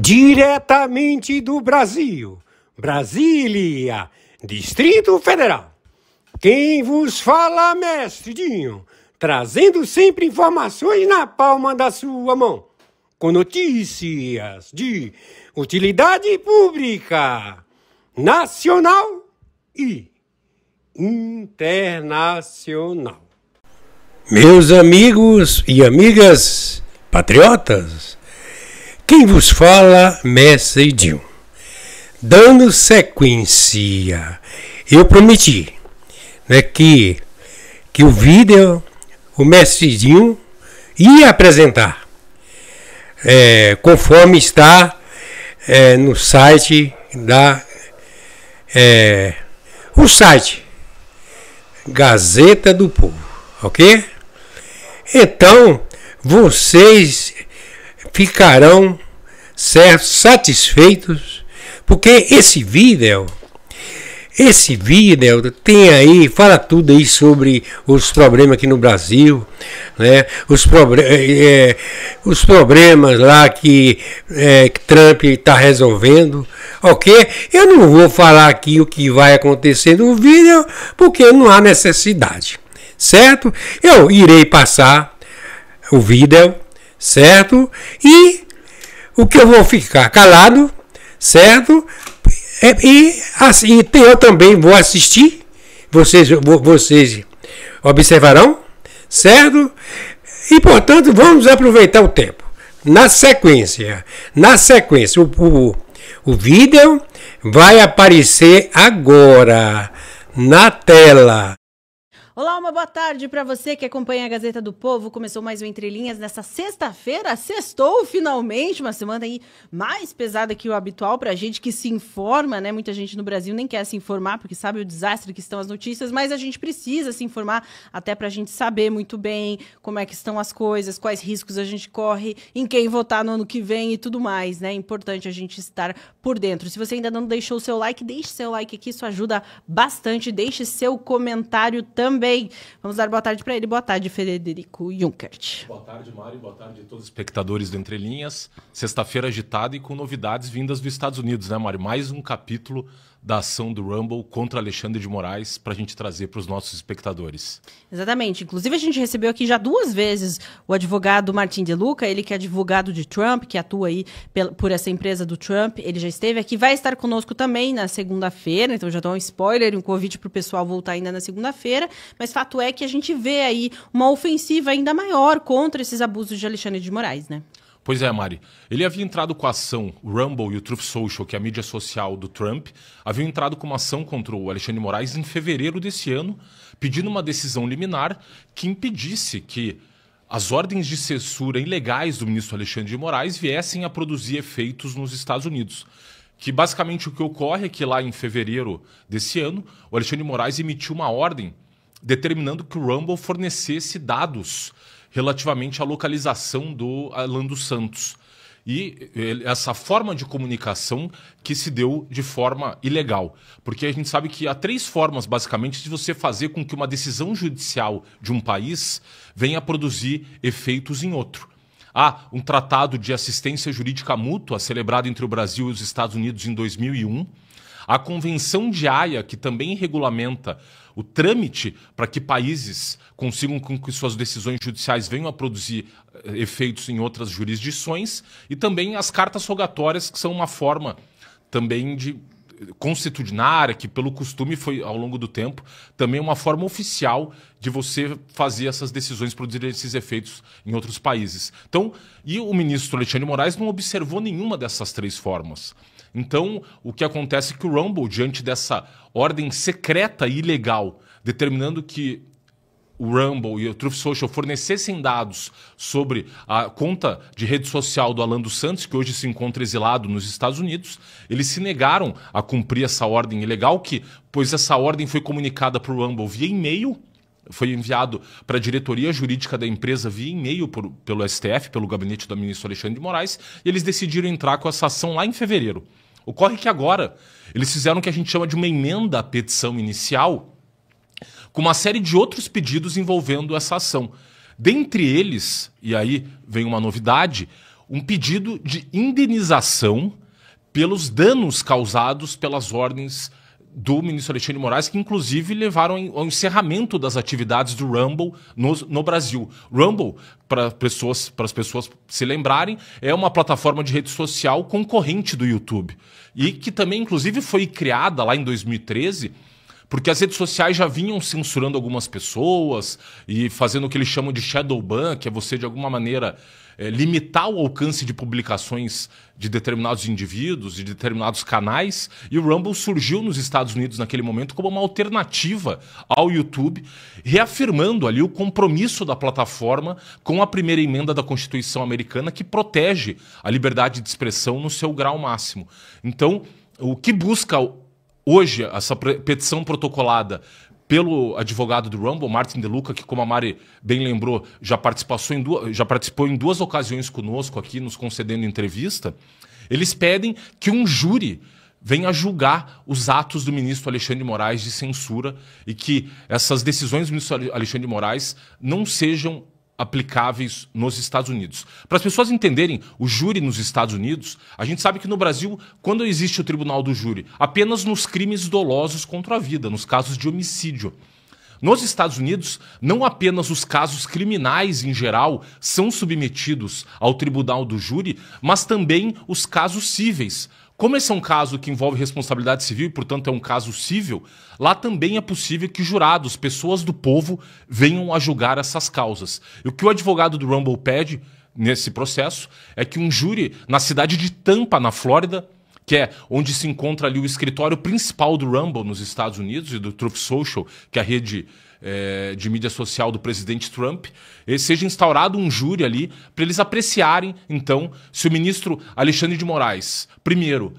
Diretamente do Brasil, Brasília, Distrito Federal. Quem vos fala, mestre Dinho, trazendo sempre informações na palma da sua mão, com notícias de utilidade pública, nacional e internacional. Meus amigos e amigas patriotas, quem vos fala, mestre Dinho. Dando sequência, eu prometi, né, que o vídeo, o mestre Dinho ia apresentar, conforme está no site o site Gazeta do Povo, ok? Então, vocês ficarão satisfeitos, porque esse vídeo tem aí, fala tudo aí sobre os problemas aqui no Brasil, né? Os problemas lá que Trump está resolvendo, ok? Eu não vou falar aqui o que vai acontecer no vídeo, porque não há necessidade, certo? Eu irei passar o vídeo, certo? E o que eu vou ficar calado, certo? E assim, eu também vou assistir, vocês observarão, certo? E portanto, vamos aproveitar o tempo. Na sequência, o vídeo vai aparecer agora na tela. Olá, uma boa tarde para você que acompanha a Gazeta do Povo. Começou mais um Entre Linhas nessa sexta-feira, sextou finalmente, uma semana aí mais pesada que o habitual pra gente que se informa, né? Muita gente no Brasil nem quer se informar porque sabe o desastre que estão as notícias, mas a gente precisa se informar até pra gente saber muito bem como é que estão as coisas, quais riscos a gente corre, em quem votar no ano que vem e tudo mais, né? É importante a gente estar por dentro. Se você ainda não deixou o seu like, deixe seu like aqui, isso ajuda bastante. Deixe seu comentário também. Vamos dar boa tarde para ele. Boa tarde, Frederico Junkert. Boa tarde, Mari. Boa tarde a todos os espectadores do Entre Linhas. Sexta-feira agitada e com novidades vindas dos Estados Unidos, né, Mari? Mais um capítulo da ação do Rumble contra Alexandre de Moraes para a gente trazer para os nossos espectadores. Exatamente. Inclusive, a gente recebeu aqui já 2 vezes o advogado Martin De Luca, ele que é advogado de Trump, que atua aí por essa empresa do Trump. Ele já esteve aqui, vai estar conosco também na segunda-feira, então já dá um spoiler, um convite para o pessoal voltar ainda na segunda-feira, mas fato é que a gente vê aí uma ofensiva ainda maior contra esses abusos de Alexandre de Moraes, né? Pois é, Mari. Ele havia entrado com a ação, o Rumble e o Truth Social, que é a mídia social do Trump, haviam entrado com uma ação contra o Alexandre de Moraes em fevereiro desse ano, pedindo uma decisão liminar que impedisse que as ordens de censura ilegais do ministro Alexandre de Moraes viessem a produzir efeitos nos Estados Unidos. Que basicamente o que ocorre é que lá em fevereiro desse ano, o Alexandre de Moraes emitiu uma ordem determinando que o Rumble fornecesse dados relativamente à localização do Alan dos Santos. E essa forma de comunicação que se deu de forma ilegal. Porque a gente sabe que há 3 formas, basicamente, de você fazer com que uma decisão judicial de um país venha a produzir efeitos em outro. Há um tratado de assistência jurídica mútua celebrado entre o Brasil e os Estados Unidos em 2001. A Convenção de Haia, que também regulamenta o trâmite para que países consigam com que suas decisões judiciais venham a produzir efeitos em outras jurisdições, e também as cartas rogatórias, que são uma forma também de constitucionária, que pelo costume foi, ao longo do tempo, também uma forma oficial de você fazer essas decisões produzirem esses efeitos em outros países. Então, e o ministro Alexandre de Moraes não observou nenhuma dessas 3 formas. Então, o que acontece é que o Rumble, diante dessa ordem secreta e ilegal, determinando que o Rumble e o Truth Social fornecessem dados sobre a conta de rede social do Alan dos Santos, que hoje se encontra exilado nos Estados Unidos, eles se negaram a cumprir essa ordem ilegal, pois essa ordem foi comunicada para o Rumble via e-mail, foi enviado para a diretoria jurídica da empresa via e-mail pelo STF, pelo gabinete do ministro Alexandre de Moraes, e eles decidiram entrar com essa ação lá em fevereiro. Ocorre que agora eles fizeram o que a gente chama de uma emenda à petição inicial, com uma série de outros pedidos envolvendo essa ação. Dentre eles, e aí vem uma novidade, um pedido de indenização pelos danos causados pelas ordens do ministro Alexandre de Moraes, que inclusive levaram ao encerramento das atividades do Rumble no Brasil. Rumble, para as pessoas se lembrarem, é uma plataforma de rede social concorrente do YouTube. E que também, inclusive, foi criada lá em 2013, porque as redes sociais já vinham censurando algumas pessoas e fazendo o que eles chamam de shadow ban, que é você, de alguma maneira, limitar o alcance de publicações de determinados indivíduos, de determinados canais. E o Rumble surgiu nos Estados Unidos naquele momento como uma alternativa ao YouTube, reafirmando ali o compromisso da plataforma com a primeira emenda da Constituição americana, que protege a liberdade de expressão no seu grau máximo. Então, o que busca hoje essa petição protocolada pelo advogado do Rumble, Martin De Luca, que, como a Mari bem lembrou, já participou em duas ocasiões conosco aqui, nos concedendo entrevista, eles pedem que um júri venha julgar os atos do ministro Alexandre de Moraes de censura e que essas decisões do ministro Alexandre de Moraes não sejam aplicáveis nos Estados Unidos. Para as pessoas entenderem o júri nos Estados Unidos, a gente sabe que no Brasil, quando existe o tribunal do júri, apenas nos crimes dolosos contra a vida, nos casos de homicídio. Nos Estados Unidos, não apenas os casos criminais em geral são submetidos ao tribunal do júri, mas também os casos cíveis. Como esse é um caso que envolve responsabilidade civil e, portanto, é um caso cível, lá também é possível que jurados, pessoas do povo, venham a julgar essas causas. E o que o advogado do Rumble pede nesse processo é que um júri na cidade de Tampa, na Flórida, que é onde se encontra ali o escritório principal do Rumble nos Estados Unidos e do Truth Social, que é a rede de mídia social do presidente Trump, seja instaurado um júri ali para eles apreciarem, então, se o ministro Alexandre de Moraes, primeiro,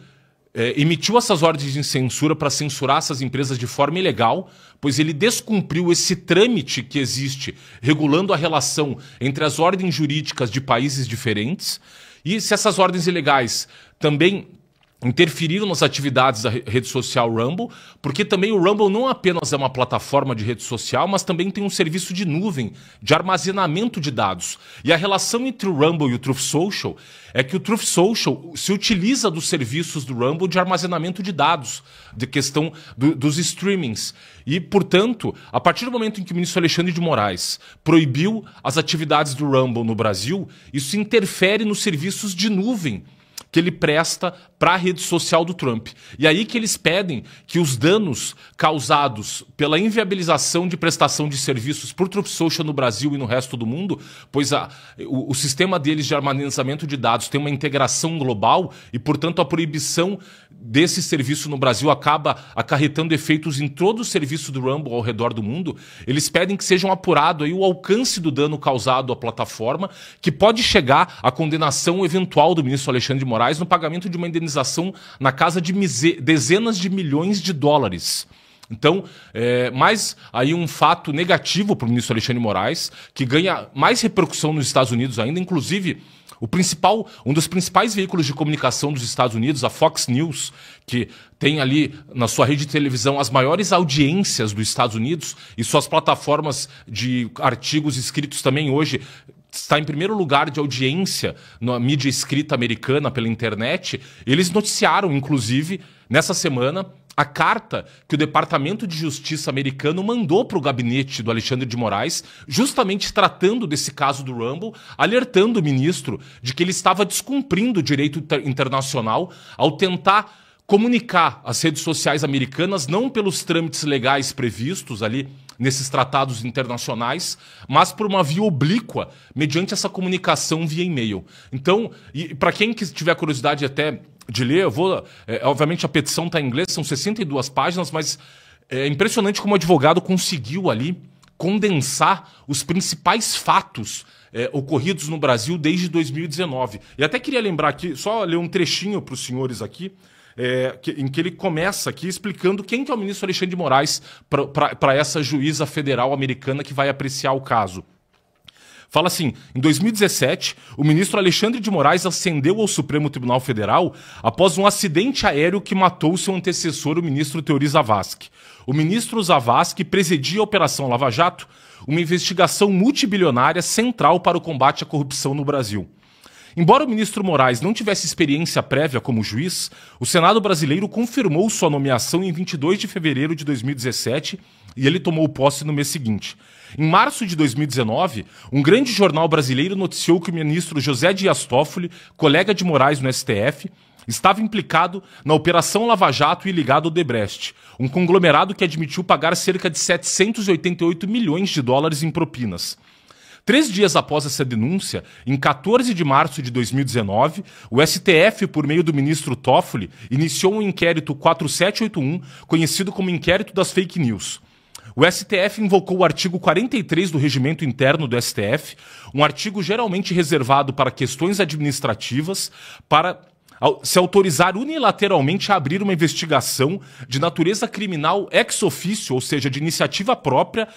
emitiu essas ordens de censura para censurar essas empresas de forma ilegal, pois ele descumpriu esse trâmite que existe regulando a relação entre as ordens jurídicas de países diferentes, e se essas ordens ilegais também interferiram nas atividades da rede social Rumble, porque também o Rumble não apenas é uma plataforma de rede social, mas também tem um serviço de nuvem, de armazenamento de dados. E a relação entre o Rumble e o Truth Social é que o Truth Social se utiliza dos serviços do Rumble de armazenamento de dados, de questão dos streamings. E, portanto, a partir do momento em que o ministro Alexandre de Moraes proibiu as atividades do Rumble no Brasil, isso interfere nos serviços de nuvem que ele presta para a rede social do Trump. E aí que eles pedem que os danos causados pela inviabilização de prestação de serviços por Truth Social no Brasil e no resto do mundo, pois o sistema deles de armazenamento de dados tem uma integração global e, portanto, a proibição desse serviço no Brasil acaba acarretando efeitos em todo o serviço do Rumble ao redor do mundo. Eles pedem que sejam apurado aí o alcance do dano causado à plataforma, que pode chegar à condenação eventual do ministro Alexandre de Moraes no pagamento de uma indenização na casa de dezenas de milhões de dólares. Então, mais aí um fato negativo para o ministro Alexandre de Moraes, que ganha mais repercussão nos Estados Unidos ainda, inclusive um dos principais veículos de comunicação dos Estados Unidos, a Fox News, que tem ali na sua rede de televisão as maiores audiências dos Estados Unidos e suas plataformas de artigos escritos também hoje está em primeiro lugar de audiência na mídia escrita americana pela internet. Eles noticiaram, inclusive, nessa semana, a carta que o Departamento de Justiça americano mandou para o gabinete do Alexandre de Moraes, justamente tratando desse caso do Rumble, alertando o ministro de que ele estava descumprindo o direito internacional ao tentar comunicar as redes sociais americanas não pelos trâmites legais previstos ali nesses tratados internacionais, mas por uma via oblíqua, mediante essa comunicação via e-mail. Então, para quem tiver curiosidade até de ler, eu vou... obviamente a petição está em inglês, são 62 páginas, mas é impressionante como o advogado conseguiu ali condensar os principais fatos ocorridos no Brasil desde 2019. E até queria lembrar aqui, só ler um trechinho para os senhores aqui, em que ele começa aqui explicando quem que é o ministro Alexandre de Moraes para essa juíza federal americana que vai apreciar o caso. Fala assim, em 2017, o ministro Alexandre de Moraes ascendeu ao Supremo Tribunal Federal após um acidente aéreo que matou seu antecessor, o ministro Teori Zavascki. O ministro Zavascki presidia a Operação Lava Jato, uma investigação multibilionária central para o combate à corrupção no Brasil. Embora o ministro Moraes não tivesse experiência prévia como juiz, o Senado brasileiro confirmou sua nomeação em 22 de fevereiro de 2017 e ele tomou posse no mês seguinte. Em março de 2019, um grande jornal brasileiro noticiou que o ministro José Dias Toffoli, colega de Moraes no STF, estava implicado na Operação Lava Jato e ligado ao Odebrecht, um conglomerado que admitiu pagar cerca de 788 milhões de dólares em propinas. 3 dias após essa denúncia, em 14 de março de 2019, o STF, por meio do ministro Toffoli, iniciou um inquérito 4781, conhecido como Inquérito das Fake News. O STF invocou o artigo 43 do Regimento Interno do STF, um artigo geralmente reservado para questões administrativas, para se autorizar unilateralmente a abrir uma investigação de natureza criminal ex officio, ou seja, de iniciativa própria,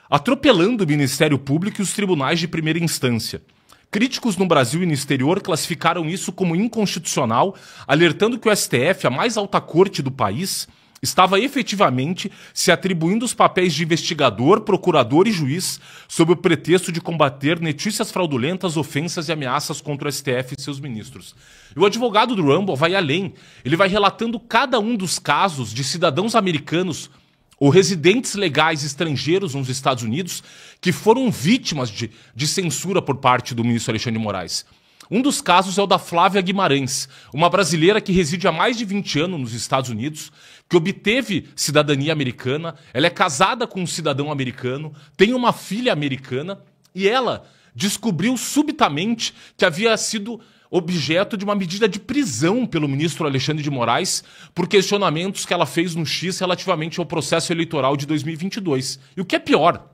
atropelando o Ministério Público e os tribunais de primeira instância. Críticos no Brasil e no exterior classificaram isso como inconstitucional, alertando que o STF, a mais alta corte do país, estava efetivamente se atribuindo os papéis de investigador, procurador e juiz sob o pretexto de combater notícias fraudulentas, ofensas e ameaças contra o STF e seus ministros. E o advogado do Rumble vai além. Ele vai relatando cada um dos casos de cidadãos americanos ou residentes legais estrangeiros nos Estados Unidos que foram vítimas de censura por parte do ministro Alexandre de Moraes. Um dos casos é o da Flávia Guimarães, uma brasileira que reside há mais de 20 anos nos Estados Unidos, que obteve cidadania americana, ela é casada com um cidadão americano, tem uma filha americana e ela descobriu subitamente que havia sido objeto de uma medida de prisão pelo ministro Alexandre de Moraes por questionamentos que ela fez no X relativamente ao processo eleitoral de 2022. E o que é pior,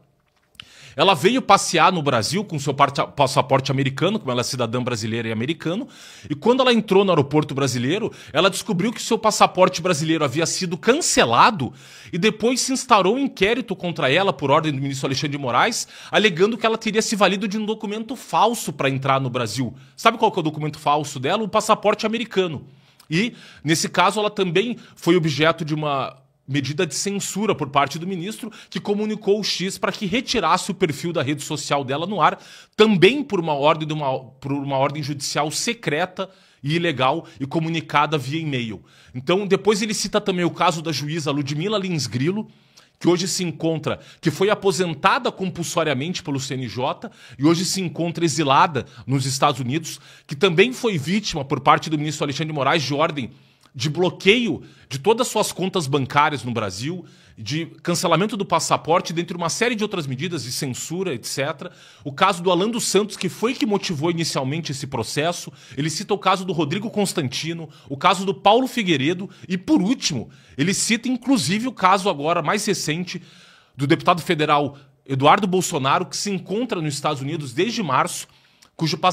ela veio passear no Brasil com seu passaporte americano, como ela é cidadã brasileira e americano, e quando ela entrou no aeroporto brasileiro, ela descobriu que seu passaporte brasileiro havia sido cancelado e depois se instaurou um inquérito contra ela por ordem do ministro Alexandre de Moraes, alegando que ela teria se valido de um documento falso para entrar no Brasil. Sabe qual que é o documento falso dela? O passaporte americano. E, nesse caso, ela também foi objeto de uma medida de censura por parte do ministro, que comunicou o X para que retirasse o perfil da rede social dela no ar, também por uma ordem judicial secreta e ilegal e comunicada via e-mail. Então, depois ele cita também o caso da juíza Ludmila Lins Grillo, que hoje se encontra, que foi aposentada compulsoriamente pelo CNJ e hoje se encontra exilada nos Estados Unidos, que também foi vítima por parte do ministro Alexandre de Moraes de ordem de bloqueio de todas as suas contas bancárias no Brasil, de cancelamento do passaporte, dentre uma série de outras medidas de censura, etc. O caso do Alan dos Santos, que foi que motivou inicialmente esse processo. Ele cita o caso do Rodrigo Constantino, o caso do Paulo Figueiredo e, por último, ele cita inclusive o caso agora mais recente do deputado federal Eduardo Bolsonaro, que se encontra nos Estados Unidos desde março,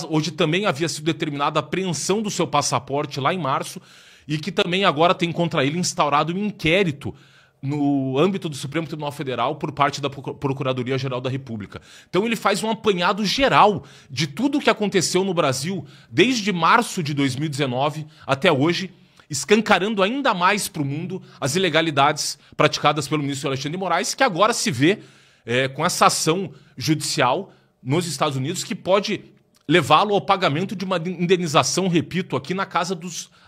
hoje também havia sido determinada a apreensão do seu passaporte lá em março, e que também agora tem contra ele instaurado um inquérito no âmbito do Supremo Tribunal Federal por parte da Procuradoria-Geral da República. Então ele faz um apanhado geral de tudo o que aconteceu no Brasil desde março de 2019 até hoje, escancarando ainda mais para o mundo as ilegalidades praticadas pelo ministro Alexandre de Moraes, que agora se vê com essa ação judicial nos Estados Unidos que pode levá-lo ao pagamento de uma indenização, repito, aqui na casa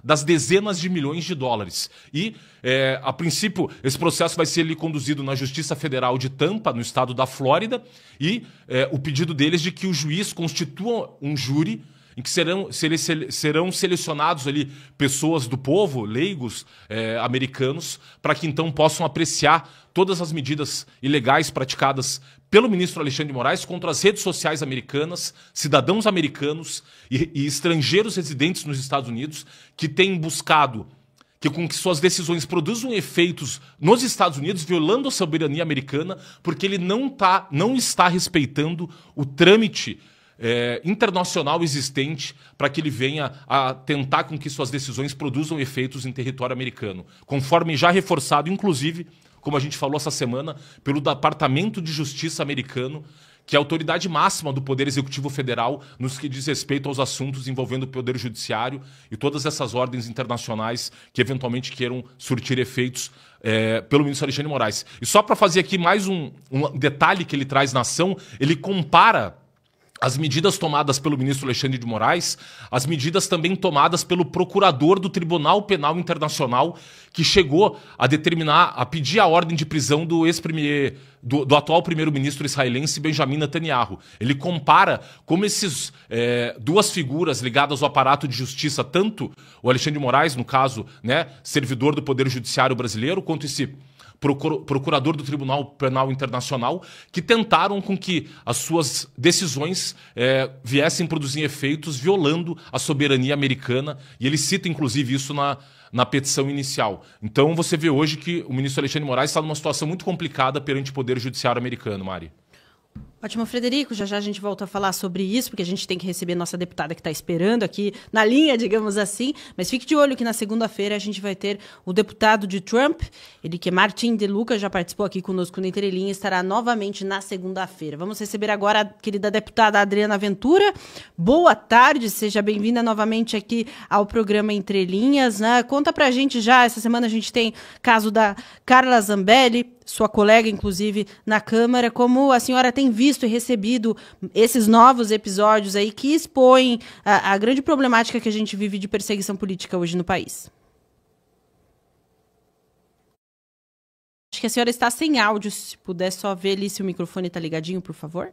das dezenas de milhões de dólares. E, a princípio, esse processo vai ser conduzido na Justiça Federal de Tampa, no estado da Flórida, e o pedido deles de que o juiz constitua um júri em que serão selecionados ali pessoas do povo, leigos americanos, para que então possam apreciar todas as medidas ilegais praticadas pelo ministro Alexandre de Moraes contra as redes sociais americanas, cidadãos americanos e estrangeiros residentes nos Estados Unidos que têm buscado que com que suas decisões produzam efeitos nos Estados Unidos, violando a soberania americana, porque ele não está respeitando o trâmite internacional existente para que ele venha a tentar com que suas decisões produzam efeitos em território americano, conforme já reforçado, inclusive, como a gente falou essa semana, pelo Departamento de Justiça americano, que é a autoridade máxima do Poder Executivo Federal nos que diz respeito aos assuntos envolvendo o Poder Judiciário e todas essas ordens internacionais que eventualmente queiram surtir efeitos pelo ministro Alexandre de Moraes. E só para fazer aqui mais um detalhe que ele traz na ação, ele compara as medidas tomadas pelo ministro Alexandre de Moraes, as medidas também tomadas pelo procurador do Tribunal Penal Internacional, que chegou a determinar, a pedir a ordem de prisão do ex-premier, do atual primeiro-ministro israelense Benjamin Netanyahu. Ele compara como esses duas figuras ligadas ao aparato de justiça, tanto o Alexandre de Moraes, no caso, né, servidor do Poder Judiciário brasileiro, quanto esse procurador do Tribunal Penal Internacional, que tentaram com que as suas decisões viessem produzir efeitos violando a soberania americana, e ele cita inclusive isso na petição inicial. Então você vê hoje que o ministro Alexandre de Moraes está numa situação muito complicada perante o Poder Judiciário americano, Mari. Ótimo, Frederico. Já já a gente volta a falar sobre isso, porque a gente tem que receber nossa deputada que está esperando aqui na linha, digamos assim. Mas fique de olho que na segunda-feira a gente vai ter o deputado de Trump, ele que é Martin De Luca, já participou aqui conosco no Entre Linhas, estará novamente na segunda-feira. Vamos receber agora a querida deputada Adriana Ventura. Boa tarde, seja bem-vinda novamente aqui ao programa Entre Linhas, né? Conta pra gente já, essa semana a gente tem caso da Carla Zambelli, sua colega, inclusive, na Câmara, como a senhora tem visto e recebido esses novos episódios aí que expõem a grande problemática que a gente vive de perseguição política hoje no país? Acho que a senhora está sem áudio, se puder só ver ali se o microfone está ligadinho, por favor.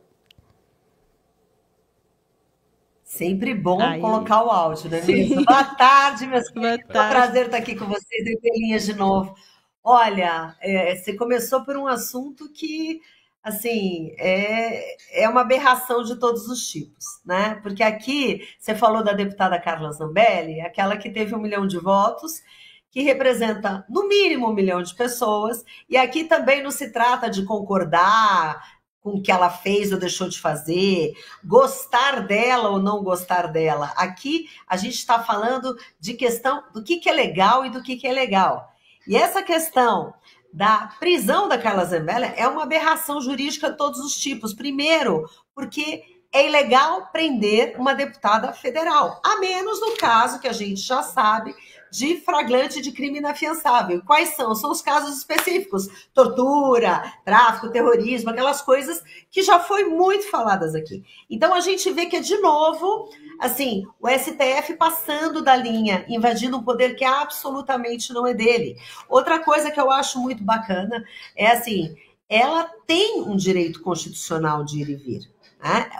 Sempre bom colocar o áudio, né, Melissa? Boa tarde, meus queridos. É um prazer estar aqui com vocês em Telinhas de novo. Olha, você começou por um assunto que, assim, é uma aberração de todos os tipos, né? Porque aqui, você falou da deputada Carla Zambelli, aquela que teve 1 milhão de votos, que representa, no mínimo, 1 milhão de pessoas, e aqui também não se trata de concordar com o que ela fez ou deixou de fazer, gostar dela ou não gostar dela. Aqui, a gente está falando de questão do que é legal e do que é legal. E essa questão da prisão da Carla Zambelli é uma aberração jurídica de todos os tipos. Primeiro, porque é ilegal prender uma deputada federal, a menos no caso que a gente já sabe de flagrante de crime inafiançável. Quais são? São os casos específicos: tortura, tráfico, terrorismo, aquelas coisas que já foi muito faladas aqui. Então a gente vê que é de novo, assim, o STF passando da linha, invadindo um poder que absolutamente não é dele. Outra coisa que eu acho muito bacana é assim, ela tem um direito constitucional de ir e vir.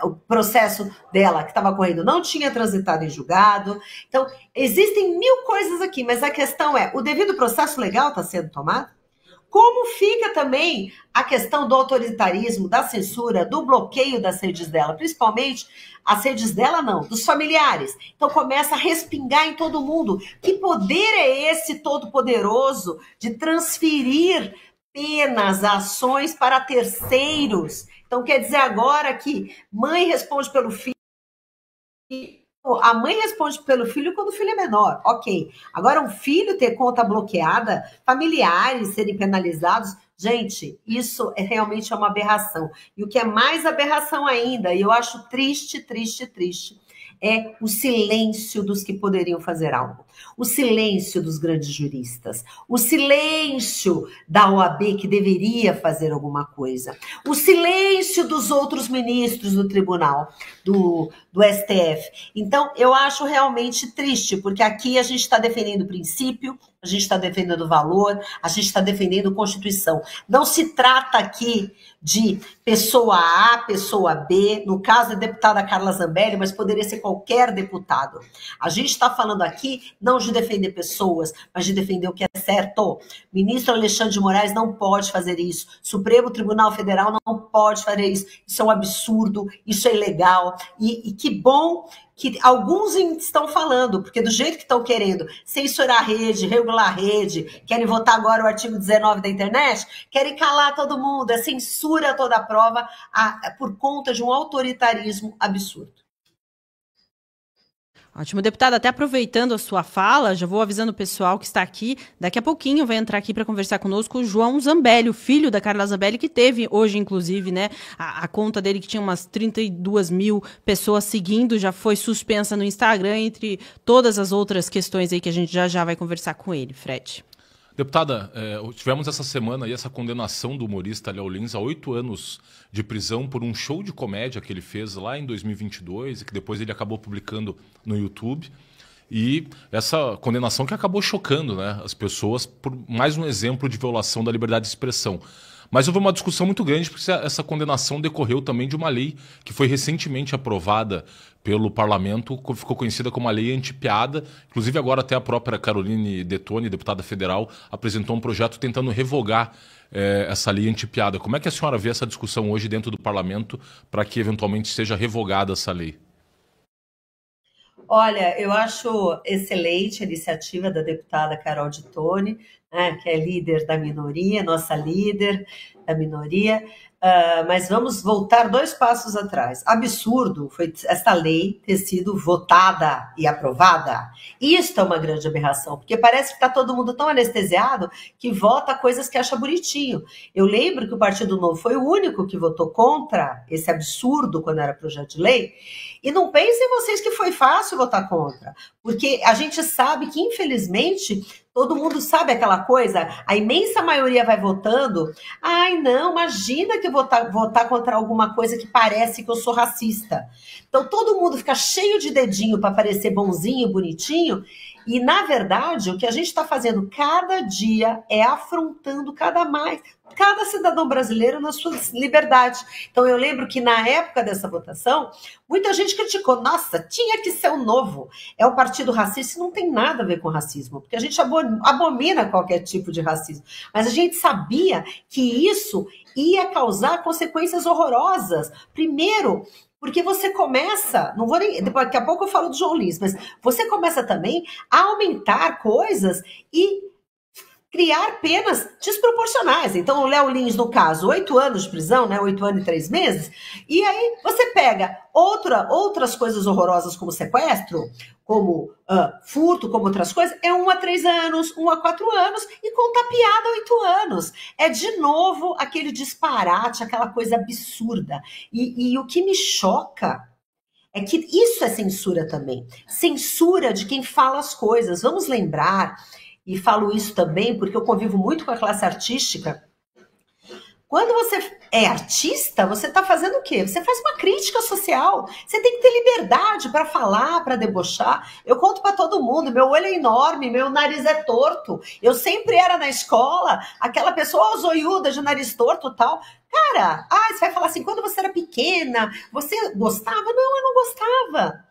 O processo dela que estava correndo não tinha transitado em julgado. Então, existem 1000 coisas aqui, mas a questão é, o devido processo legal está sendo tomado? Como fica também a questão do autoritarismo, da censura, do bloqueio das redes dela, principalmente as redes dela não, dos familiares. Então começa a respingar em todo mundo. Que poder é esse todo poderoso de transferir penas, ações para terceiros? Então, quer dizer agora que mãe responde pelo filho, a mãe responde pelo filho quando o filho é menor, ok. Agora, um filho ter conta bloqueada, familiares serem penalizados, gente, isso realmente uma aberração. E o que é mais aberração ainda, e eu acho triste, triste, triste, é o silêncio dos que poderiam fazer algo. O silêncio dos grandes juristas. O silêncio da OAB, que deveria fazer alguma coisa. O silêncio dos outros ministros do tribunal, do STF. Então, eu acho realmente triste, porque aqui a gente está defendendo o princípio, a gente está defendendo o valor, a gente está defendendo a Constituição. Não se trata aqui de pessoa A, pessoa B, no caso da deputada Carla Zambelli, mas poderia ser qualquer deputado. A gente está falando aqui não de defender pessoas, mas de defender o que é certo. Ministro Alexandre de Moraes não pode fazer isso. Supremo Tribunal Federal não pode fazer isso. Isso é um absurdo, isso é ilegal. E que bom que alguns estão falando, porque do jeito que estão querendo censurar a rede, regular a rede, querem votar agora o artigo 19 da internet, querem calar todo mundo, é censura toda a prova por conta de um autoritarismo absurdo. Ótimo, deputada, até aproveitando a sua fala, já vou avisando o pessoal que está aqui, daqui a pouquinho vai entrar aqui para conversar conosco o João Zambelli, o filho da Carla Zambelli, que teve hoje, inclusive, né, a conta dele que tinha umas 32 mil pessoas seguindo, já foi suspensa no Instagram, entre todas as outras questões aí que a gente já vai conversar com ele, Fred. Deputada, tivemos essa semana aí essa condenação do humorista Léo Lins a 8 anos de prisão por um show de comédia que ele fez lá em 2022 e que depois ele acabou publicando no YouTube. E essa condenação que acabou chocando, né, as pessoas por mais um exemplo de violação da liberdade de expressão. Mas houve uma discussão muito grande porque essa condenação decorreu também de uma lei que foi recentemente aprovada pelo parlamento, ficou conhecida como a lei anti-piada. Inclusive agora até a própria Caroline Detoni, deputada federal, apresentou um projeto tentando revogar essa lei anti-piada. Como é que a senhora vê essa discussão hoje dentro do parlamento para que eventualmente seja revogada essa lei? Olha, eu acho excelente a iniciativa da deputada Carol Detoni, né, que é líder da minoria, nossa líder da minoria, mas vamos voltar 2 passos atrás. Absurdo foi essa lei ter sido votada e aprovada. Isto é uma grande aberração, porque parece que está todo mundo tão anestesiado que vota coisas que acha bonitinho. Eu lembro que o Partido Novo foi o único que votou contra esse absurdo quando era projeto de lei. E não pensem vocês que foi fácil votar contra, porque a gente sabe que, infelizmente, todo mundo sabe aquela coisa, a imensa maioria vai votando, ai não, imagina que eu votar contra alguma coisa que parece que eu sou racista. Então todo mundo fica cheio de dedinho para parecer bonzinho, bonitinho, e na verdade o que a gente está fazendo cada dia é afrontando cada cidadão brasileiro na sua liberdade. Então eu lembro que na época dessa votação, muita gente criticou, nossa, tinha que ser o Novo, é um partido racista, isso não tem nada a ver com racismo, porque a gente abomina qualquer tipo de racismo, mas a gente sabia que isso ia causar consequências horrorosas. Primeiro, porque você começa, não vou nem, daqui a pouco eu falo do João Lins, mas você começa também a aumentar coisas e criar penas desproporcionais. Então, o Léo Lins, no caso, 8 anos de prisão, né? 8 anos e 3 meses, e aí você pega outras coisas horrorosas como sequestro, como furto, como outras coisas, é 1 a 3 anos, 1 a 4 anos, e conta piada 8 anos. É de novo aquele disparate, aquela coisa absurda. E o que me choca é que isso é censura também. Censura de quem fala as coisas. Vamos lembrar, e falo isso também porque eu convivo muito com a classe artística. Quando você é artista, você está fazendo o quê? Você faz uma crítica social. Você tem que ter liberdade para falar, para debochar. Eu conto para todo mundo, meu olho é enorme, meu nariz é torto. Eu sempre era na escola aquela pessoa zoiuda de nariz torto e tal. Cara, você vai falar assim, quando você era pequena, você gostava? Não, eu não gostava.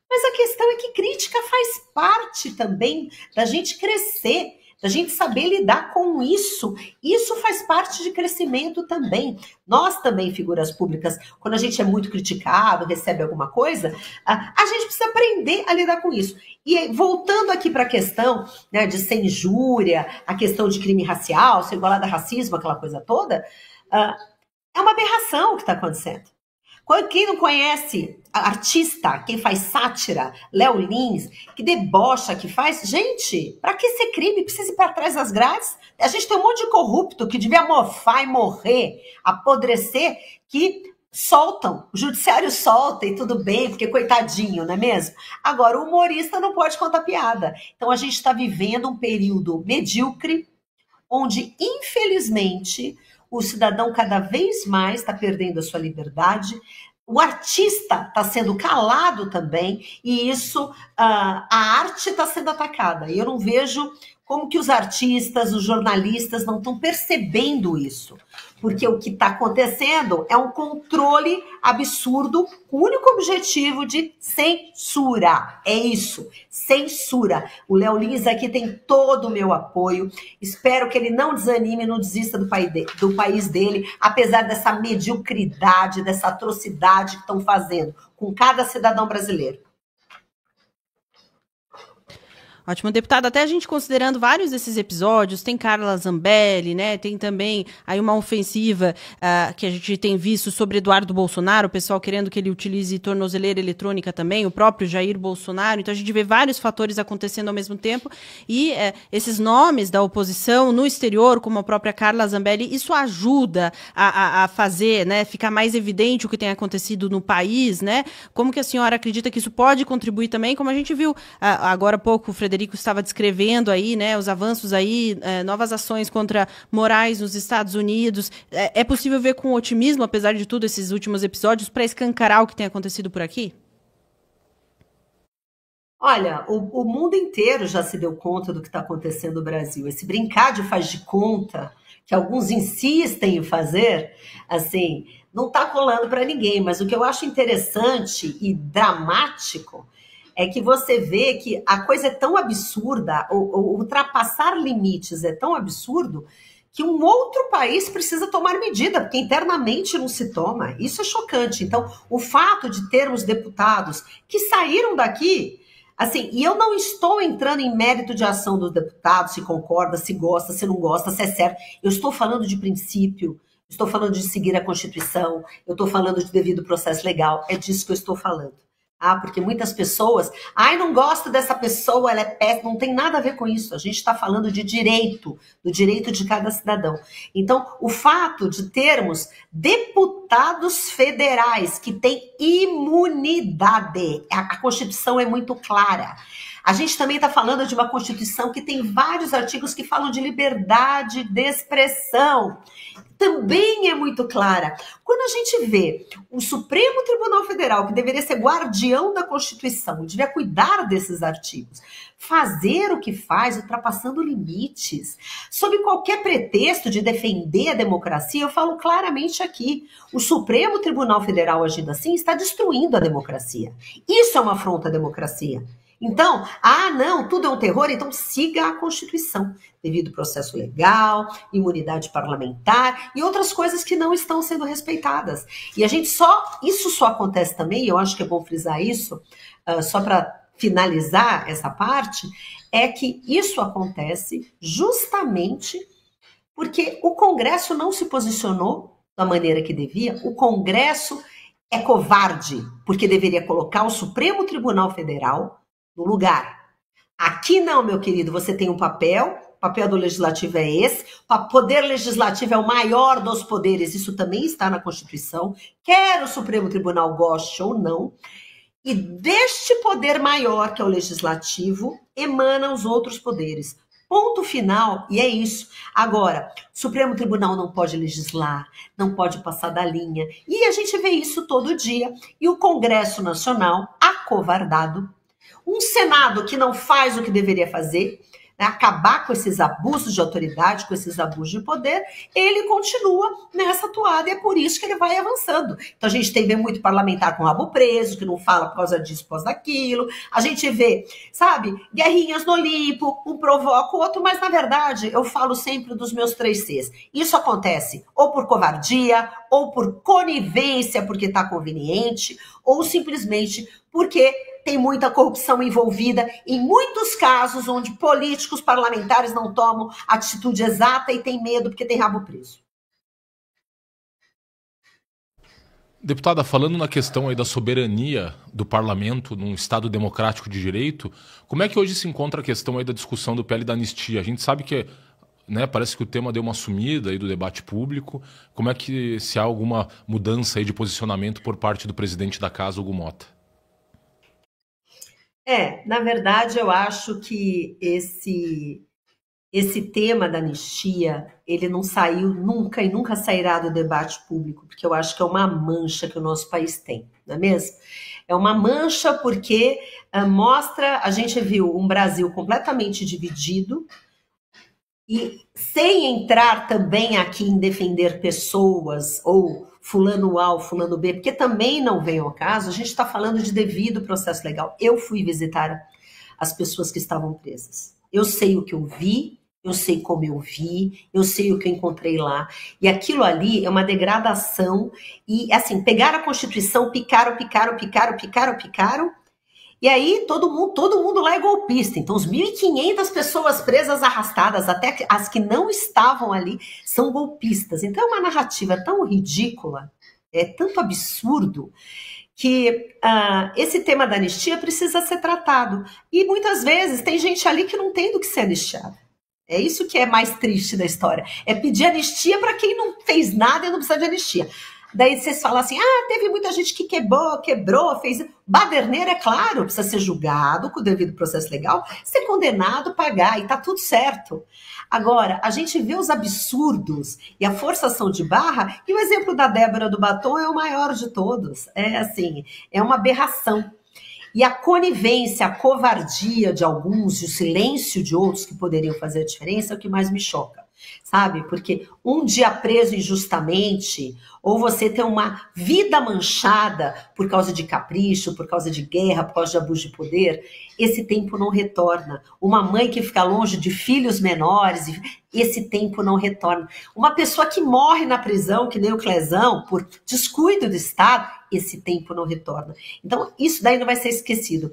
Mas a questão é que crítica faz parte também da gente crescer, da gente saber lidar com isso. Isso faz parte de crescimento também. Nós também, figuras públicas, quando a gente é muito criticado, recebe alguma coisa, a gente precisa aprender a lidar com isso. E voltando aqui para a questão, né, de ser injúria, a questão de crime racial, ser igualado a racismo, aquela coisa toda, é uma aberração o que está acontecendo. Quem não conhece artista, quem faz sátira, Léo Lins, que debocha, que faz... Gente, para que ser crime? Precisa ir para trás das grades? A gente tem um monte de corrupto que devia mofar e morrer, apodrecer, que soltam, o judiciário solta e tudo bem, porque coitadinho, não é mesmo? Agora, o humorista não pode contar piada. Então, a gente está vivendo um período medíocre, onde, infelizmente, o cidadão cada vez mais está perdendo a sua liberdade, o artista está sendo calado também, e isso, a arte está sendo atacada. E eu não vejo como que os artistas, os jornalistas não estão percebendo isso. Porque o que está acontecendo é um controle absurdo com o único objetivo de censura. É isso, censura. O Léo Lins aqui tem todo o meu apoio. Espero que ele não desanime, não desista do país dele, apesar dessa mediocridade, dessa atrocidade que estão fazendo com cada cidadão brasileiro. Ótimo, deputado. Até a gente considerando vários desses episódios, tem Carla Zambelli, né? Tem também aí uma ofensiva que a gente tem visto sobre Eduardo Bolsonaro, o pessoal querendo que ele utilize tornozeleira eletrônica também, o próprio Jair Bolsonaro. Então a gente vê vários fatores acontecendo ao mesmo tempo e esses nomes da oposição no exterior, como a própria Carla Zambelli, isso ajuda a fazer, né, ficar mais evidente o que tem acontecido no país, né? Como que a senhora acredita que isso pode contribuir também, como a gente viu agora há pouco o Frederico Frederico estava descrevendo aí, né, os avanços aí, novas ações contra Moraes nos Estados Unidos. É possível ver com otimismo, apesar de tudo, esses últimos episódios, para escancarar o que tem acontecido por aqui? Olha, o mundo inteiro já se deu conta do que está acontecendo no Brasil. Esse brincar de faz de conta, que alguns insistem em fazer, assim, não está colando para ninguém. Mas o que eu acho interessante e dramático é que você vê que a coisa é tão absurda, o ultrapassar limites é tão absurdo, que um outro país precisa tomar medida, porque internamente não se toma. Isso é chocante. Então, o fato de termos deputados que saíram daqui... Assim, e eu não estou entrando em mérito de ação dos deputados, se concorda, se gosta, se não gosta, se é certo. Eu estou falando de princípio, estou falando de seguir a Constituição, eu estou falando de devido processo legal, é disso que eu estou falando. Porque muitas pessoas, não gosto dessa pessoa, ela é péssima, não tem nada a ver com isso. A gente está falando de direito, do direito de cada cidadão. Então, o fato de termos deputados federais que têm imunidade, a Constituição é muito clara. A gente também está falando de uma Constituição que tem vários artigos que falam de liberdade de expressão. Também é muito clara. Quando a gente vê o Supremo Tribunal Federal, que deveria ser guardião da Constituição, devia cuidar desses artigos, fazer o que faz, ultrapassando limites, sob qualquer pretexto de defender a democracia, eu falo claramente aqui, o Supremo Tribunal Federal agindo assim está destruindo a democracia. Isso é uma afronta à democracia. Então, não, tudo é um terror, então siga a Constituição, devido processo legal, imunidade parlamentar e outras coisas que não estão sendo respeitadas. E isso só acontece também, eu acho que é bom frisar isso, só para finalizar essa parte, é que isso acontece justamente porque o Congresso não se posicionou da maneira que devia, o Congresso é covarde, porque deveria colocar o Supremo Tribunal Federal no lugar. Aqui não, meu querido, você tem um papel, o papel do legislativo é esse, o poder legislativo é o maior dos poderes, isso também está na Constituição, quer o Supremo Tribunal goste ou não, e deste poder maior, que é o legislativo, emanam os outros poderes. Ponto final, e é isso. Agora, o Supremo Tribunal não pode legislar, não pode passar da linha, e a gente vê isso todo dia, e o Congresso Nacional, acovardado, um Senado que não faz o que deveria fazer, né, acabar com esses abusos de autoridade, com esses abusos de poder, ele continua nessa toada e é por isso que ele vai avançando. Então a gente vê muito parlamentar com o rabo preso, que não fala por causa disso, por causa daquilo. A gente vê, sabe, guerrinhas no Olimpo, um provoca o outro, mas na verdade eu falo sempre dos meus 3 Cs. Isso acontece ou por covardia, ou por conivência, porque está conveniente, ou simplesmente porque tem muita corrupção envolvida, em muitos casos onde políticos parlamentares não tomam atitude exata e tem medo porque tem rabo preso. Deputada, falando na questão aí da soberania do parlamento num Estado democrático de direito, como é que hoje se encontra a questão aí da discussão do PL da anistia? A gente sabe que parece que o tema deu uma sumida aí do debate público. Como é que se há alguma mudança aí de posicionamento por parte do presidente da casa, Hugo Motta? Na verdade, eu acho que esse tema da anistia, ele não saiu nunca e nunca sairá do debate público, porque eu acho que é uma mancha que o nosso país tem, não é mesmo? É uma mancha porque a gente viu um Brasil completamente dividido, e sem entrar também aqui em defender pessoas ou fulano A ou fulano B, porque também não vem ao caso, a gente está falando de devido processo legal. Eu fui visitar as pessoas que estavam presas. Eu sei o que eu vi, eu sei como eu vi, eu sei o que eu encontrei lá. E aquilo ali é uma degradação. E assim, pegaram a Constituição, picaram, e aí todo mundo lá é golpista. Então, os 1.500 pessoas presas, arrastadas, até as que não estavam ali, são golpistas. Então, é uma narrativa tão ridícula, é tanto absurdo, que esse tema da anistia precisa ser tratado. E muitas vezes tem gente ali que não tem do que ser anistiado. É isso que é mais triste da história. É pedir anistia para quem não fez nada e não precisa de anistia. Daí vocês falam assim, teve muita gente que quebrou, fez... Baderneiro, é claro, precisa ser julgado com o devido processo legal, ser condenado, pagar, e tá tudo certo. Agora, a gente vê os absurdos e a forçação de barra, e o exemplo da Débora do Batom é o maior de todos. É assim, é uma aberração. E a conivência, a covardia de alguns e o silêncio de outros que poderiam fazer a diferença é o que mais me choca, sabe? Porque um dia preso injustamente, ou você ter uma vida manchada por causa de capricho, por causa de guerra, por causa de abuso de poder, esse tempo não retorna. Uma mãe que fica longe de filhos menores, esse tempo não retorna. Uma pessoa que morre na prisão, que nem o Clezão, por descuido do Estado, esse tempo não retorna. Então, isso daí não vai ser esquecido.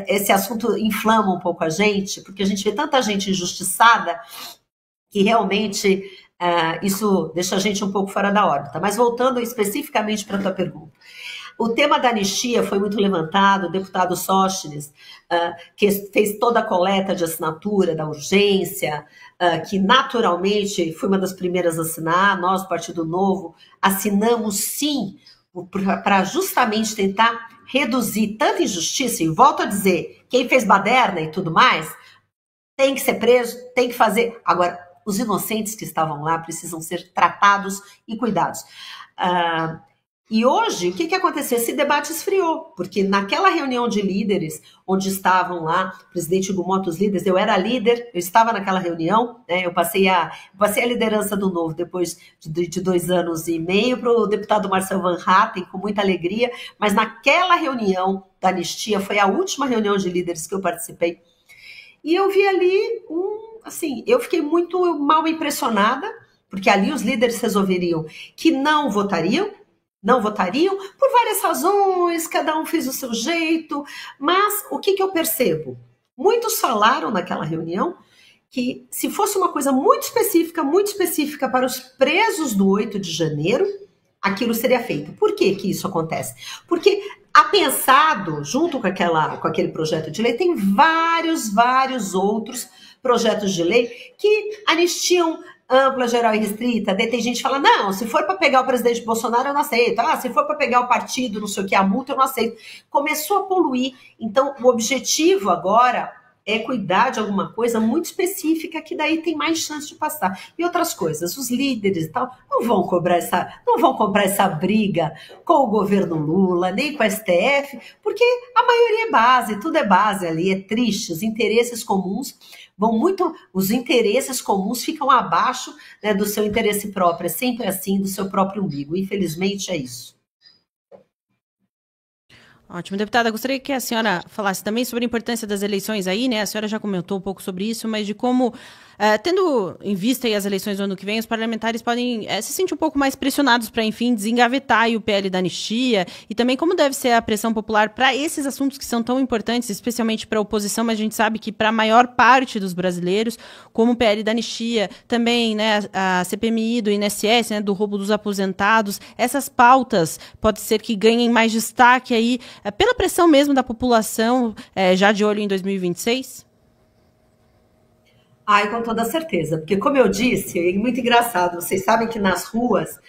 Esse assunto inflama um pouco a gente, porque a gente vê tanta gente injustiçada que realmente isso deixa a gente um pouco fora da órbita. Mas voltando especificamente para a tua pergunta. O tema da anistia foi muito levantado, o deputado Sóstenes, que fez toda a coleta de assinatura da urgência, que naturalmente foi uma das primeiras a assinar, nós, Partido Novo, assinamos sim, para justamente tentar reduzir tanta injustiça, e volto a dizer, quem fez baderna e tudo mais, tem que ser preso, tem que fazer. Agora, os inocentes que estavam lá precisam ser tratados e cuidados. E hoje, o que aconteceu? Esse debate esfriou, porque naquela reunião de líderes, onde estavam lá, o presidente Gumont, os líderes, eu era líder, eu estava naquela reunião, né, eu passei a liderança do Novo depois de 2 anos e meio para o deputado Marcel Van Hatten, com muita alegria, mas naquela reunião da anistia, foi a última reunião de líderes que eu participei, e eu vi ali assim, eu fiquei muito mal impressionada, porque ali os líderes resolveriam que não votariam por várias razões, cada um fez o seu jeito, mas o que eu percebo? Muitos falaram naquela reunião que se fosse uma coisa muito específica para os presos do 8 de janeiro, aquilo seria feito. Por que isso acontece? Porque apensado, junto com aquele projeto de lei, tem vários outros projetos de lei que anistiam ampla, geral e restrita. Daí tem gente que fala, não, se for para pegar o presidente Bolsonaro, eu não aceito. Se for para pegar o partido, não sei o que, a multa, eu não aceito. Começou a poluir. Então, o objetivo agora é cuidar de alguma coisa muito específica que daí tem mais chance de passar. E outras coisas, os líderes e tal, não vão comprar essa briga com o governo Lula, nem com a STF, porque a maioria é base, tudo é base ali, é triste, os interesses comuns os interesses comuns ficam abaixo, né, do seu interesse próprio, é sempre assim, do seu próprio umbigo. Infelizmente é isso. Ótimo. Deputada, gostaria que a senhora falasse também sobre a importância das eleições aí, né? A senhora já comentou um pouco sobre isso, mas de como, tendo em vista aí as eleições do ano que vem, os parlamentares podem se sentir um pouco mais pressionados para, enfim, desengavetar aí o PL da anistia, e também como deve ser a pressão popular para esses assuntos que são tão importantes, especialmente para a oposição, mas a gente sabe que para a maior parte dos brasileiros, como o PL da anistia, também, né, a CPMI do INSS, né, do roubo dos aposentados, essas pautas pode ser que ganhem mais destaque aí, pela pressão mesmo da população, já de olho em 2026? Com toda certeza, porque como eu disse, é muito engraçado, vocês sabem que nas ruas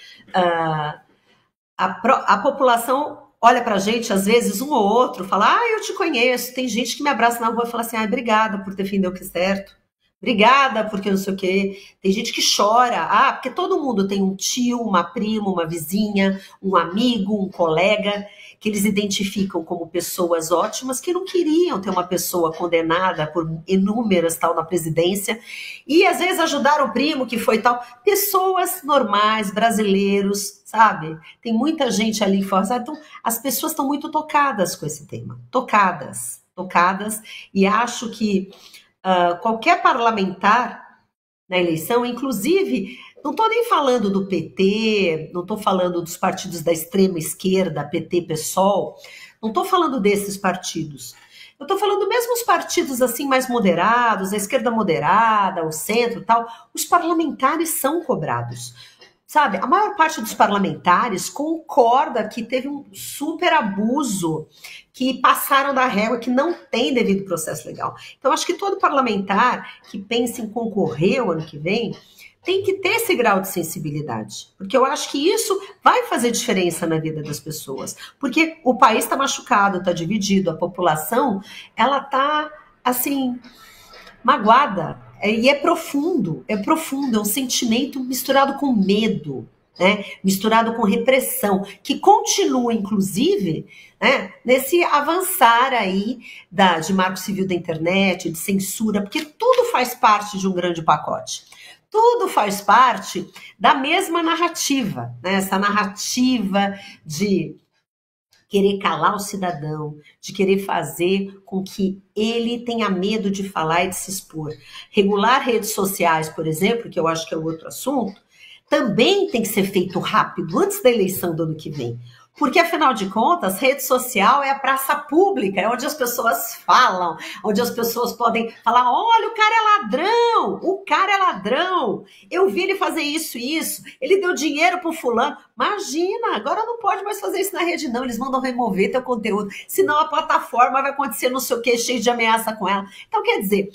a população olha pra gente, às vezes um ou outro, fala, eu te conheço, tem gente que me abraça na rua e fala assim, obrigada por defender o que é certo, obrigada porque não sei o quê, tem gente que chora, porque todo mundo tem um tio, uma prima, uma vizinha, um amigo, um colega, que eles identificam como pessoas ótimas, que não queriam ter uma pessoa condenada por inúmeras tal na presidência, e às vezes ajudaram o primo que foi tal, pessoas normais, brasileiros, sabe? Tem muita gente ali fora, sabe? Então as pessoas estão muito tocadas com esse tema, tocadas, e acho que qualquer parlamentar na eleição, inclusive... Não estou nem falando do PT, não estou falando dos partidos da extrema esquerda, PT, PSOL, não estou falando desses partidos. Eu estou falando mesmo os partidos assim mais moderados, a esquerda moderada, o centro e tal, os parlamentares são cobrados. Sabe, a maior parte dos parlamentares concorda que teve um super abuso, que passaram da régua, que não tem devido processo legal. Então, acho que todo parlamentar que pensa em concorrer o ano que vem, tem que ter esse grau de sensibilidade, porque eu acho que isso vai fazer diferença na vida das pessoas, porque o país está machucado, está dividido, a população, ela está, assim, magoada, e é profundo, é um sentimento misturado com medo, né? Misturado com repressão, que continua, inclusive, né, nesse avançar aí de marco civil da internet, de censura, porque tudo faz parte de um grande pacote. Tudo faz parte da mesma narrativa, né? Essa narrativa de querer calar o cidadão, de querer fazer com que ele tenha medo de falar e de se expor. Regular redes sociais, por exemplo, que eu acho que é outro assunto, também tem que ser feito rápido, antes da eleição do ano que vem. Porque, afinal de contas, rede social é a praça pública, é onde as pessoas falam, onde as pessoas podem falar, olha, o cara é ladrão, eu vi ele fazer isso e isso, ele deu dinheiro pro fulano. Imagina, agora não pode mais fazer isso na rede não, eles mandam remover teu conteúdo, senão a plataforma vai acontecer não sei o que, cheio de ameaça com ela. Então, quer dizer,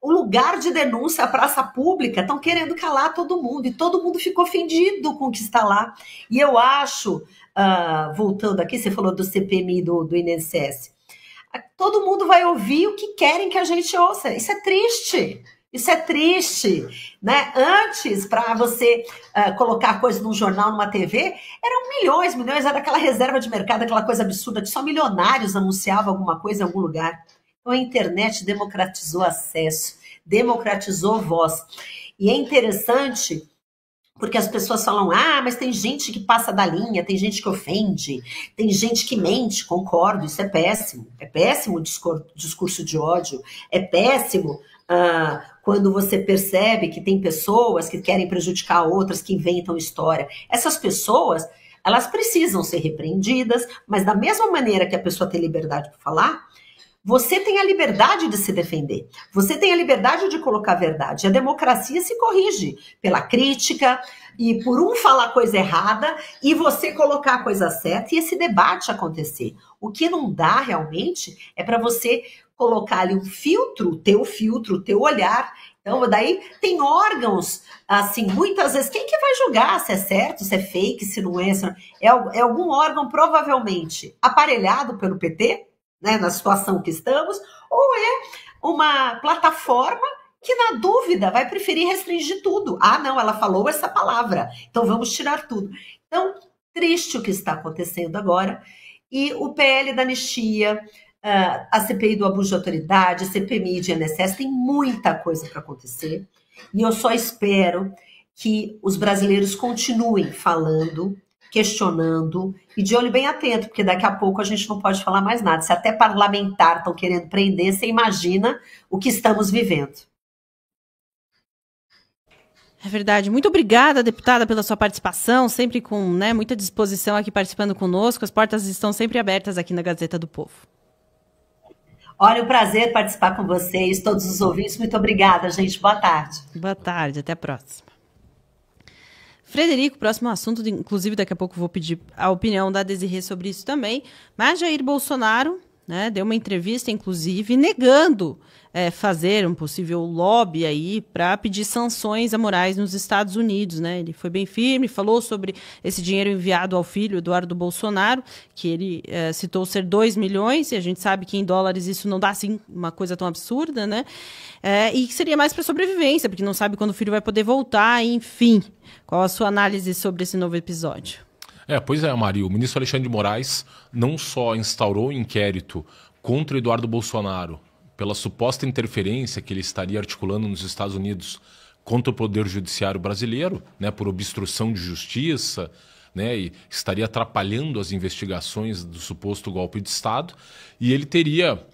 o lugar de denúncia, a praça pública, estão querendo calar todo mundo, e todo mundo ficou ofendido com o que está lá. E eu acho, voltando aqui, você falou do CPMI do INSS, todo mundo vai ouvir o que querem que a gente ouça. Isso é triste. Isso é triste, né? Antes, para você colocar coisa num jornal, numa TV, eram milhões, era aquela reserva de mercado, aquela coisa absurda, que só milionários anunciavam alguma coisa em algum lugar. Então, a internet democratizou acesso, democratizou voz. E é interessante, porque as pessoas falam, mas tem gente que passa da linha, tem gente que ofende, tem gente que mente. Concordo, isso é péssimo. É péssimo o discurso de ódio, é péssimo quando você percebe que tem pessoas que querem prejudicar outras, que inventam história. Essas pessoas, elas precisam ser repreendidas, mas da mesma maneira que a pessoa tem liberdade para falar, você tem a liberdade de se defender, você tem a liberdade de colocar a verdade. A democracia se corrige pela crítica e por falar coisa errada e você colocar a coisa certa e esse debate acontecer. O que não dá realmente é para você colocar ali um filtro, o teu olhar. Então, daí tem órgãos, assim, muitas vezes, quem que vai julgar se é certo, se é fake, se não é? Se não é algum órgão provavelmente aparelhado pelo PT, né, na situação que estamos, ou é uma plataforma que, na dúvida, vai preferir restringir tudo. Não, ela falou essa palavra, então vamos tirar tudo. Então, triste o que está acontecendo agora. E o PL da anistia, a CPI do abuso de autoridade, a CPMI de INSS, tem muita coisa para acontecer. E eu só espero que os brasileiros continuem falando, questionando e de olho bem atento, porque daqui a pouco a gente não pode falar mais nada. Se até parlamentar estão querendo prender, você imagina o que estamos vivendo. É verdade. Muito obrigada, deputada, pela sua participação, sempre com muita disposição aqui participando conosco. As portas estão sempre abertas aqui na Gazeta do Povo. Olha, um prazer participar com vocês, todos os ouvintes. Muito obrigada, gente. Boa tarde. Boa tarde, até a próxima. Frederico, próximo assunto, inclusive daqui a pouco vou pedir a opinião da Desirê sobre isso também, mas Jair Bolsonaro, né, deu uma entrevista, inclusive, negando fazer um possível lobby aí para pedir sanções a Moraes nos Estados Unidos, né? Ele foi bem firme, falou sobre esse dinheiro enviado ao filho Eduardo Bolsonaro, que ele citou ser 2 milhões, e a gente sabe que em dólares isso não dá assim uma coisa tão absurda, né? E que seria mais para sobrevivência, porque não sabe quando o filho vai poder voltar, enfim. Qual a sua análise sobre esse novo episódio? Pois é, Mari, o ministro Alexandre de Moraes não só instaurou um inquérito contra Eduardo Bolsonaro pela suposta interferência que ele estaria articulando nos Estados Unidos contra o Poder Judiciário brasileiro, né, por obstrução de justiça, né, e estaria atrapalhando as investigações do suposto golpe de Estado, e ele teria...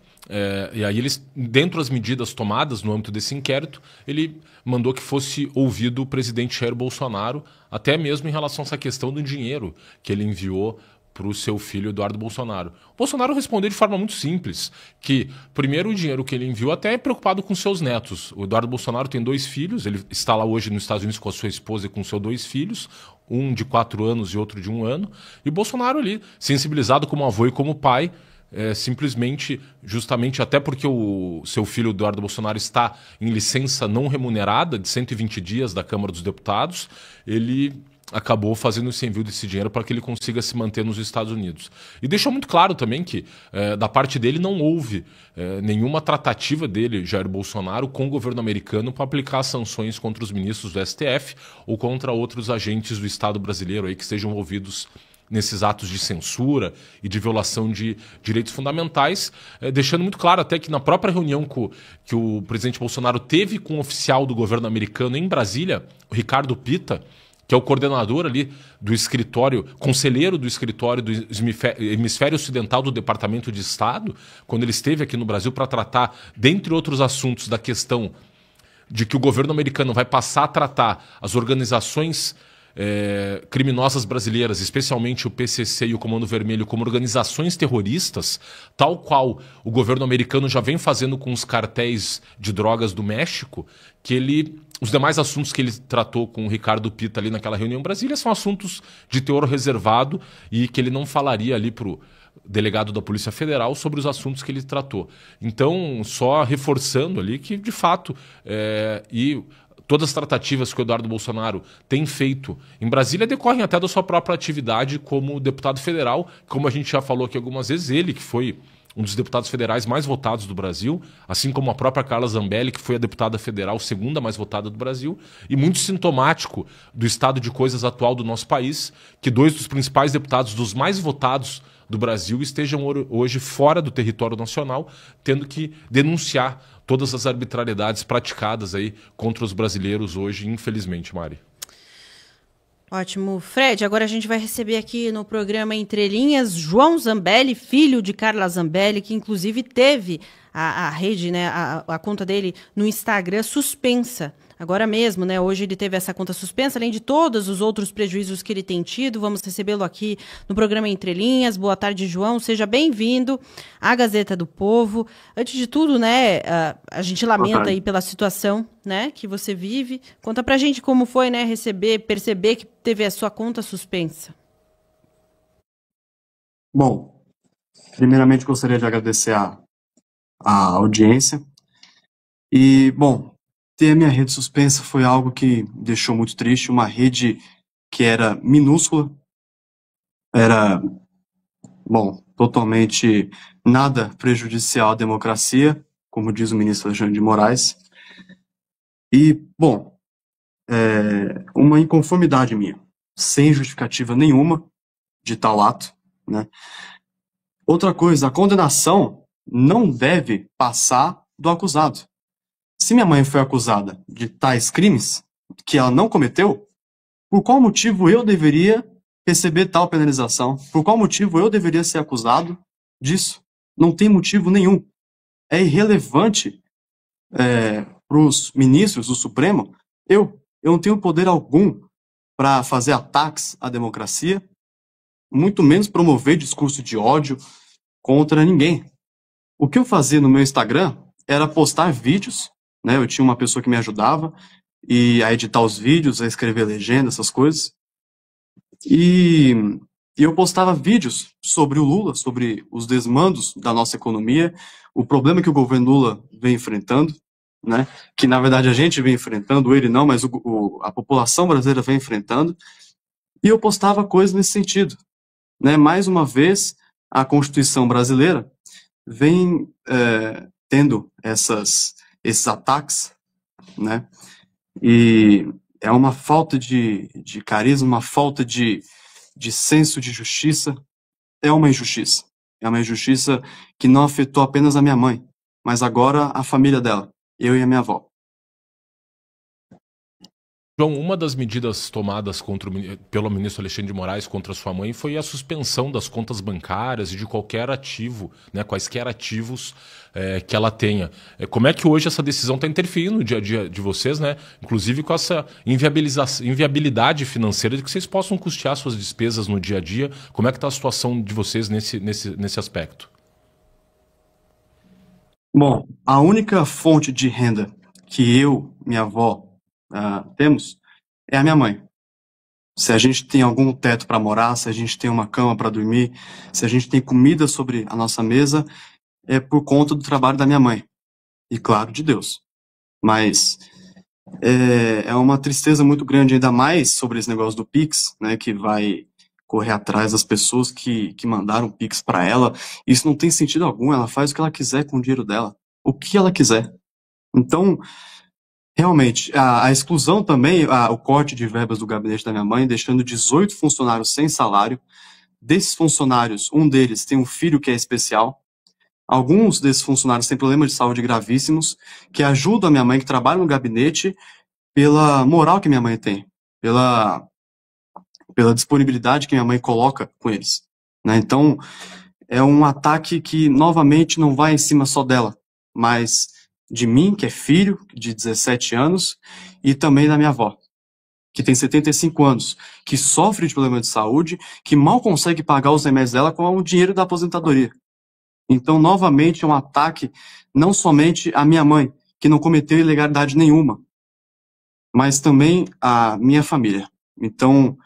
e aí dentro das medidas tomadas no âmbito desse inquérito, ele mandou que fosse ouvido o presidente Jair Bolsonaro, até mesmo em relação a essa questão do dinheiro que ele enviou para o seu filho Eduardo Bolsonaro. O Bolsonaro respondeu de forma muito simples, que primeiro o dinheiro que ele enviou até é preocupado com seus netos. O Eduardo Bolsonaro tem 2 filhos, ele está lá hoje nos Estados Unidos com a sua esposa e com seus 2 filhos, um de 4 anos e outro de 1 ano, e o Bolsonaro ali, sensibilizado como avô e como pai, simplesmente, justamente até porque o seu filho Eduardo Bolsonaro está em licença não remunerada de 120 dias da Câmara dos Deputados, ele acabou fazendo esse envio desse dinheiro para que ele consiga se manter nos Estados Unidos. E deixou muito claro também que, da parte dele, não houve nenhuma tratativa dele, Jair Bolsonaro, com o governo americano para aplicar sanções contra os ministros do STF ou contra outros agentes do Estado brasileiro aí que estejam envolvidos nesses atos de censura e de violação de direitos fundamentais, deixando muito claro até que na própria reunião que o presidente Bolsonaro teve com o oficial do governo americano em Brasília, o Ricardo Pitta, que é o coordenador ali do escritório, conselheiro do escritório do Hemisfério Ocidental do Departamento de Estado, quando ele esteve aqui no Brasil para tratar, dentre outros assuntos, da questão de que o governo americano vai passar a tratar as organizações criminosas brasileiras, especialmente o PCC e o Comando Vermelho, como organizações terroristas, tal qual o governo americano já vem fazendo com os cartéis de drogas do México, que os demais assuntos que ele tratou com o Ricardo Pitta ali naquela reunião em Brasília são assuntos de teor reservado e que ele não falaria ali para o delegado da Polícia Federal sobre os assuntos que ele tratou. Então, só reforçando ali que, de fato, todas as tratativas que o Eduardo Bolsonaro tem feito em Brasília decorrem até da sua própria atividade como deputado federal, como a gente já falou aqui algumas vezes, ele que foi um dos deputados federais mais votados do Brasil, assim como a própria Carla Zambelli, que foi a deputada federal segunda mais votada do Brasil, e muito sintomático do estado de coisas atual do nosso país, que dois dos principais deputados, dos mais votados do Brasil, estejam hoje fora do território nacional, tendo que denunciar todas as arbitrariedades praticadas aí contra os brasileiros hoje, infelizmente, Mari. Ótimo. Fred, agora a gente vai receber aqui no programa Entre Linhas João Zambelli, filho de Carla Zambelli, que inclusive teve a rede, né, a conta dele no Instagram suspensa. Agora mesmo, né? Hoje ele teve essa conta suspensa, além de todos os outros prejuízos que ele tem tido. Vamos recebê-lo aqui no programa Entre Linhas. Boa tarde, João. Seja bem-vindo à Gazeta do Povo. Antes de tudo, né? A gente lamenta aí pela situação, né, que você vive. Conta pra gente como foi, né? Perceber que teve a sua conta suspensa. Bom, primeiramente gostaria de agradecer a audiência. E, bom, ter a minha rede suspensa foi algo que me deixou muito triste. Uma rede que era minúscula, era, bom, totalmente nada prejudicial à democracia, como diz o ministro Alexandre de Moraes. E, bom, uma inconformidade minha, sem justificativa nenhuma de tal ato, né? Outra coisa, a condenação não deve passar do acusado. Se minha mãe foi acusada de tais crimes que ela não cometeu, por qual motivo eu deveria receber tal penalização? Por qual motivo eu deveria ser acusado disso? Não tem motivo nenhum. É irrelevante para os ministros do Supremo. Eu não tenho poder algum para fazer ataques à democracia, muito menos promover discurso de ódio contra ninguém. O que eu fazia no meu Instagram era postar vídeos, né? Eu tinha uma pessoa que me ajudava a editar os vídeos, a escrever legenda, essas coisas. E eu postava vídeos sobre o Lula, sobre os desmandos da nossa economia, o problema que o governo Lula vem enfrentando, né? Que na verdade a gente vem enfrentando, ele não, mas a população brasileira vem enfrentando. E eu postava coisas nesse sentido, né? Mais uma vez, a Constituição brasileira vem tendo esses ataques, né? E é uma falta de carisma, uma falta de senso de justiça. É uma injustiça. É uma injustiça que não afetou apenas a minha mãe, mas agora a família dela, eu e a minha avó. João, uma das medidas tomadas pelo ministro Alexandre de Moraes contra sua mãe foi a suspensão das contas bancárias e de qualquer ativo, né, quaisquer ativos que ela tenha. Como é que hoje essa decisão está interferindo no dia a dia de vocês, né? Inclusive com essa inviabilidade financeira de que vocês possam custear suas despesas no dia a dia. Como é que está a situação de vocês nesse aspecto? Bom, a única fonte de renda que eu, minha avó, temos é a minha mãe. se a gente tem algum teto para morar, se a gente tem uma cama para dormir, se a gente tem comida sobre a nossa mesa, é por conta do trabalho da minha mãe. E, claro, de Deus. Mas é uma tristeza muito grande, ainda mais sobre esse negócio do Pix, né, que vai correr atrás das pessoas que mandaram Pix para ela. Isso não tem sentido algum, ela faz o que ela quiser com o dinheiro dela, o que ela quiser. Então, realmente, a exclusão também, o corte de verbas do gabinete da minha mãe, deixando 18 funcionários sem salário. Desses funcionários, um deles tem um filho que é especial. Alguns desses funcionários têm problemas de saúde gravíssimos, que ajudam a minha mãe, que trabalha no gabinete, pela moral que minha mãe tem, pela disponibilidade que minha mãe coloca com eles, né? Então, é um ataque que, novamente, não vai em cima só dela, mas de mim, que é filho, de 17 anos, e também da minha avó, que tem 75 anos, que sofre de problema de saúde, que mal consegue pagar os remédios dela com o dinheiro da aposentadoria. Então, novamente, é um ataque não somente à minha mãe, que não cometeu ilegalidade nenhuma, mas também à minha família. Então,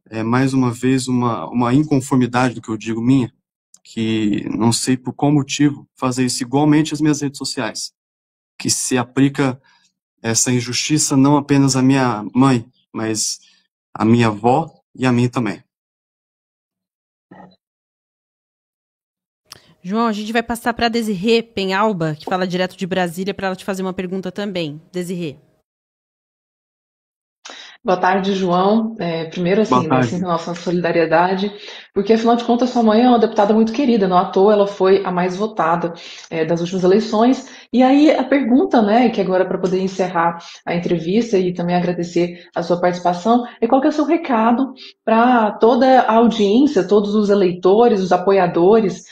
é mais uma vez uma inconformidade do que eu digo minha, que não sei por qual motivo fazer isso igualmente às minhas redes sociais, que se aplica essa injustiça não apenas à minha mãe, mas à minha avó e a mim também. João, a gente vai passar para a Desirê Penhalba, que fala direto de Brasília, para ela te fazer uma pergunta também. Desirê. Boa tarde, João. Primeiro, assim, né, sinto nossa solidariedade, porque, afinal de contas, sua mãe é uma deputada muito querida, não à toa ela foi a mais votada das últimas eleições. E aí, a pergunta, né, que agora para poder encerrar a entrevista e também agradecer a sua participação, é qual que é o seu recado para toda a audiência, todos os eleitores, os apoiadores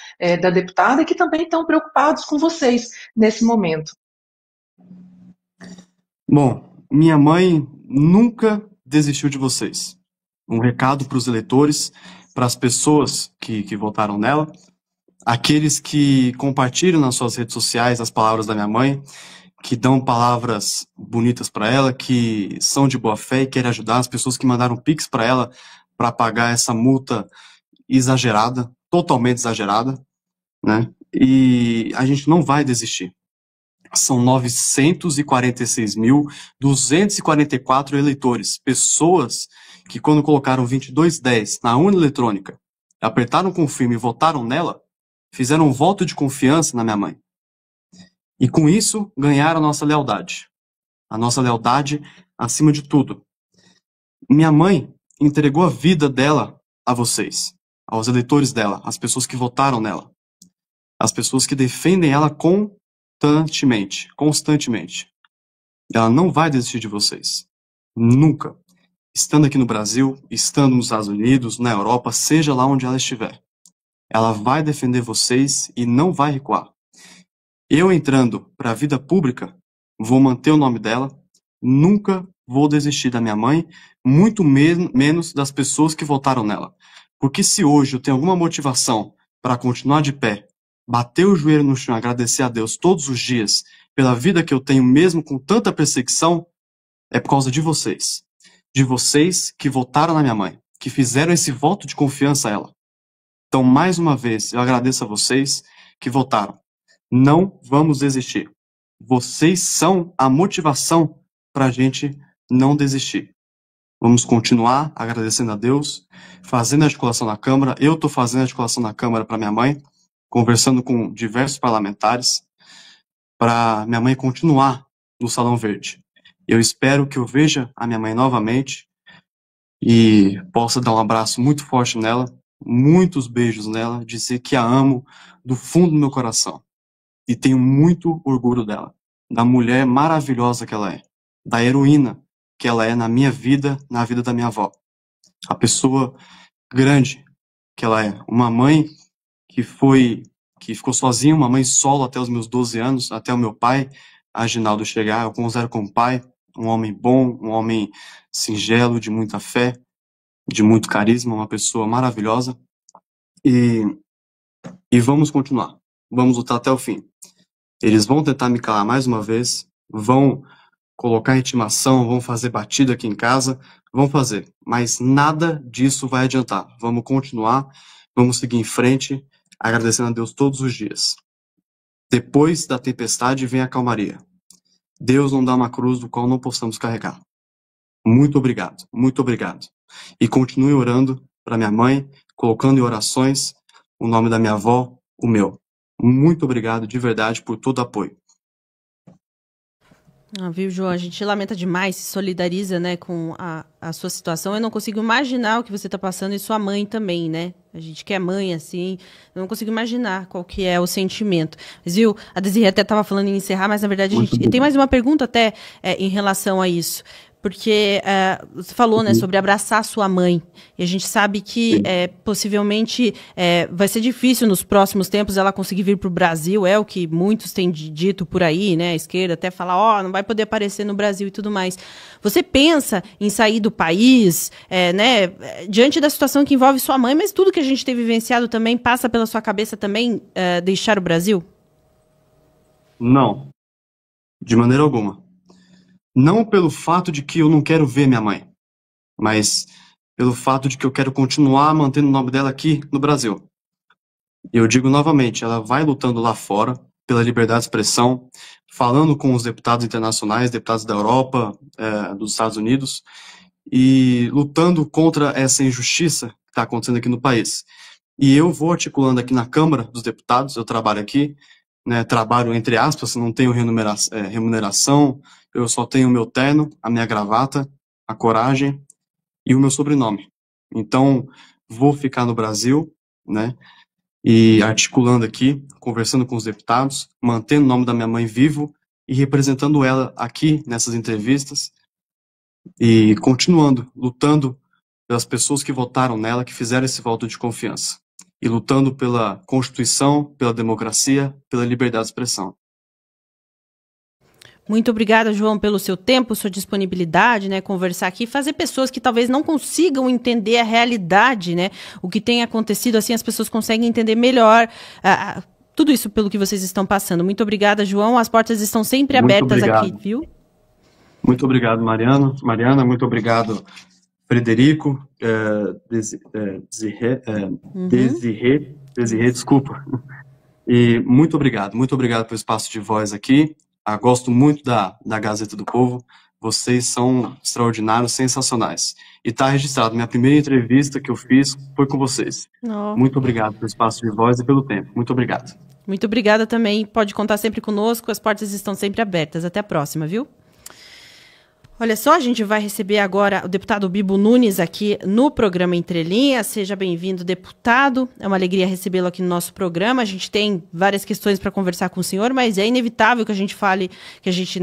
da deputada, que também estão preocupados com vocês nesse momento? Bom, minha mãe nunca desistiu de vocês. Um recado para os eleitores, para as pessoas que votaram nela, aqueles que compartilham nas suas redes sociais as palavras da minha mãe, que dão palavras bonitas para ela, que são de boa fé e querem ajudar, as pessoas que mandaram Pix para ela para pagar essa multa exagerada, totalmente exagerada, né? E a gente não vai desistir. São 946.244 eleitores, pessoas que, quando colocaram 2210 na urna eletrônica, apertaram confirme e votaram nela, fizeram um voto de confiança na minha mãe. E com isso, ganharam a nossa lealdade. A nossa lealdade acima de tudo. Minha mãe entregou a vida dela a vocês, aos eleitores dela, às pessoas que votaram nela, às pessoas que defendem ela constantemente. Ela não vai desistir de vocês. Nunca. Estando aqui no Brasil, estando nos Estados Unidos, na Europa, seja lá onde ela estiver. Ela vai defender vocês e não vai recuar. Eu entrando para a vida pública, vou manter o nome dela, nunca vou desistir da minha mãe, muito menos das pessoas que votaram nela. Porque se hoje eu tenho alguma motivação para continuar de pé, bater o joelho no chão, agradecer a Deus todos os dias pela vida que eu tenho, mesmo com tanta perseguição, é por causa de vocês. De vocês que votaram na minha mãe, que fizeram esse voto de confiança a ela. Então, mais uma vez, eu agradeço a vocês que votaram. Não vamos desistir. Vocês são a motivação para a gente não desistir. Vamos continuar agradecendo a Deus, fazendo a articulação na Câmara. Eu estou fazendo a articulação na Câmara para minha mãe, conversando com diversos parlamentares, para minha mãe continuar no Salão Verde. Eu espero que eu veja a minha mãe novamente e possa dar um abraço muito forte nela, muitos beijos nela, dizer que a amo do fundo do meu coração. E tenho muito orgulho dela, da mulher maravilhosa que ela é, da heroína que ela é na minha vida, na vida da minha avó. A pessoa grande que ela é, uma mãe que ficou sozinha, uma mãe solo até os meus 12 anos, até o meu pai, Aginaldo, chegar. Eu considero como pai, um homem bom, um homem singelo, de muita fé, de muito carisma, uma pessoa maravilhosa. E vamos continuar, vamos lutar até o fim. Eles vão tentar me calar mais uma vez, vão colocar intimação, vão fazer batida aqui em casa, vão fazer, mas nada disso vai adiantar. Vamos continuar, vamos seguir em frente, agradecendo a Deus todos os dias. Depois da tempestade vem a calmaria. Deus não dá uma cruz do qual não possamos carregar. Muito obrigado, muito obrigado. E continue orando para minha mãe, colocando em orações o nome da minha avó, o meu. Muito obrigado de verdade por todo o apoio. Viu, João? A gente lamenta demais, se solidariza, né, com a sua situação. Eu não consigo imaginar o que você está passando e sua mãe também, né? A gente que é mãe, assim, eu não consigo imaginar qual que é o sentimento. Mas, viu, a Desirê até estava falando em encerrar, mas na verdade a gente tem mais uma pergunta até em relação a isso. Porque você falou, né, sobre abraçar a sua mãe. E a gente sabe que possivelmente vai ser difícil nos próximos tempos ela conseguir vir para o Brasil. É o que muitos têm dito por aí, né? A esquerda até fala, não vai poder aparecer no Brasil e tudo mais. Você pensa em sair do país, né? Diante da situação que envolve sua mãe, mas tudo que a gente tem vivenciado também passa pela sua cabeça também deixar o Brasil? Não. De maneira alguma. Não pelo fato de que eu não quero ver minha mãe, mas pelo fato de que eu quero continuar mantendo o nome dela aqui no Brasil. E eu digo novamente, ela vai lutando lá fora pela liberdade de expressão, falando com os deputados internacionais, deputados da Europa, dos Estados Unidos, e lutando contra essa injustiça que está acontecendo aqui no país. E eu vou articulando aqui na Câmara dos Deputados, eu trabalho aqui, né, trabalho entre aspas, não tenho remuneração, eu só tenho o meu terno, a minha gravata, a coragem e o meu sobrenome. Então, vou ficar no Brasil, né, e articulando aqui, conversando com os deputados, mantendo o nome da minha mãe vivo e representando ela aqui nessas entrevistas e continuando, lutando pelas pessoas que votaram nela, que fizeram esse voto de confiança e lutando pela Constituição, pela democracia, pela liberdade de expressão. Muito obrigada, João, pelo seu tempo, sua disponibilidade, né, conversar aqui, fazer pessoas que talvez não consigam entender a realidade, né, o que tem acontecido, assim as pessoas conseguem entender melhor tudo isso pelo que vocês estão passando. Muito obrigada, João, as portas estão sempre abertas aqui, viu? Muito obrigado, Mariana, muito obrigado, Frederico, Desirê, desculpa. E muito obrigado pelo espaço de voz aqui. Gosto muito da Gazeta do Povo. Vocês são extraordinários, sensacionais. E está registrado, minha primeira entrevista que eu fiz foi com vocês. Muito obrigado pelo espaço de voz e pelo tempo. Muito obrigado. Muito obrigada também. Pode contar sempre conosco, as portas estão sempre abertas. Até a próxima, viu? Olha só, a gente vai receber agora o deputado Bibo Nunes aqui no programa Entre Linhas. Seja bem-vindo, deputado. É uma alegria recebê-lo aqui no nosso programa. A gente tem várias questões para conversar com o senhor, mas é inevitável que a gente fale, que a gente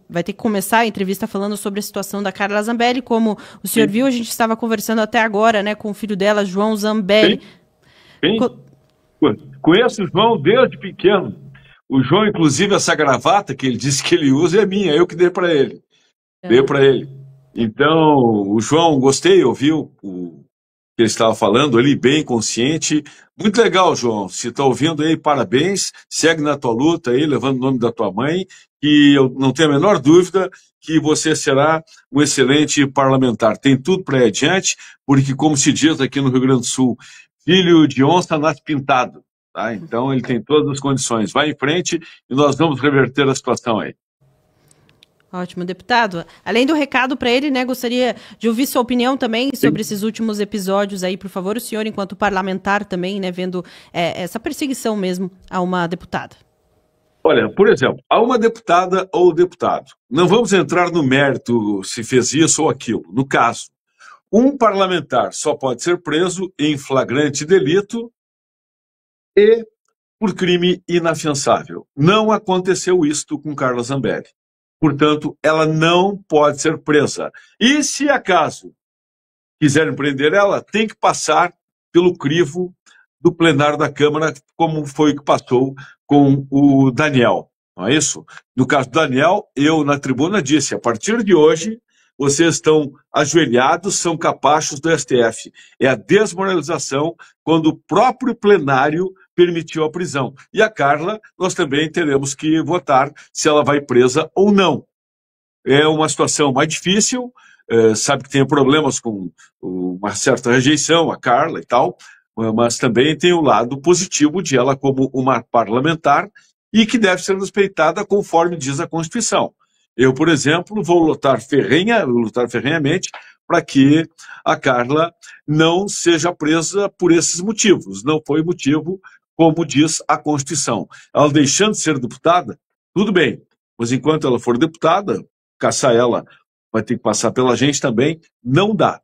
vai ter que começar a entrevista falando sobre a situação da Carla Zambelli. Como o senhor viu, a gente estava conversando até agora, né, com o filho dela, João Zambelli. Conheço o João desde pequeno. O João, inclusive, essa gravata que ele disse que ele usa é minha, eu que dei para ele. Deu para ele. Então, o João, gostei, ouviu o que ele estava falando ali, bem consciente. Muito legal, João. Se está ouvindo aí, parabéns. Segue na tua luta aí, levando o nome da tua mãe. E eu não tenho a menor dúvida que você será um excelente parlamentar. Tem tudo para ir adiante, porque, como se diz aqui no Rio Grande do Sul, filho de onça nasce pintado. Tá? Então, ele tem todas as condições. Vai em frente e nós vamos reverter a situação aí. Ótimo, deputado. Além do recado para ele, né, gostaria de ouvir sua opinião também sobre esses últimos episódios aí, por favor, o senhor, enquanto parlamentar também, né, vendo essa perseguição mesmo a uma deputada. Olha, por exemplo, a uma deputada ou deputado, não vamos entrar no mérito se fez isso ou aquilo. No caso, um parlamentar só pode ser preso em flagrante delito e por crime inafiançável. Não aconteceu isto com Carla Zambelli. Portanto, ela não pode ser presa. E se acaso quiserem prender ela, tem que passar pelo crivo do plenário da Câmara, como foi o que passou com o Daniel. Não é isso? No caso do Daniel, eu na tribuna disse, a partir de hoje, vocês estão ajoelhados, são capachos do STF. É a desmoralização quando o próprio plenário permitiu a prisão. E a Carla, nós também teremos que votar se ela vai presa ou não. é uma situação mais difícil, sabe que tem problemas com uma certa rejeição, a Carla e tal, mas também tem o lado positivo de ela como uma parlamentar e que deve ser respeitada conforme diz a Constituição. Eu, por exemplo, vou lutar ferrenhamente para que a Carla não seja presa por esses motivos. Não foi motivo, como diz a Constituição. Ela deixando de ser deputada, tudo bem, mas enquanto ela for deputada, caçar ela vai ter que passar pela gente também, não dá.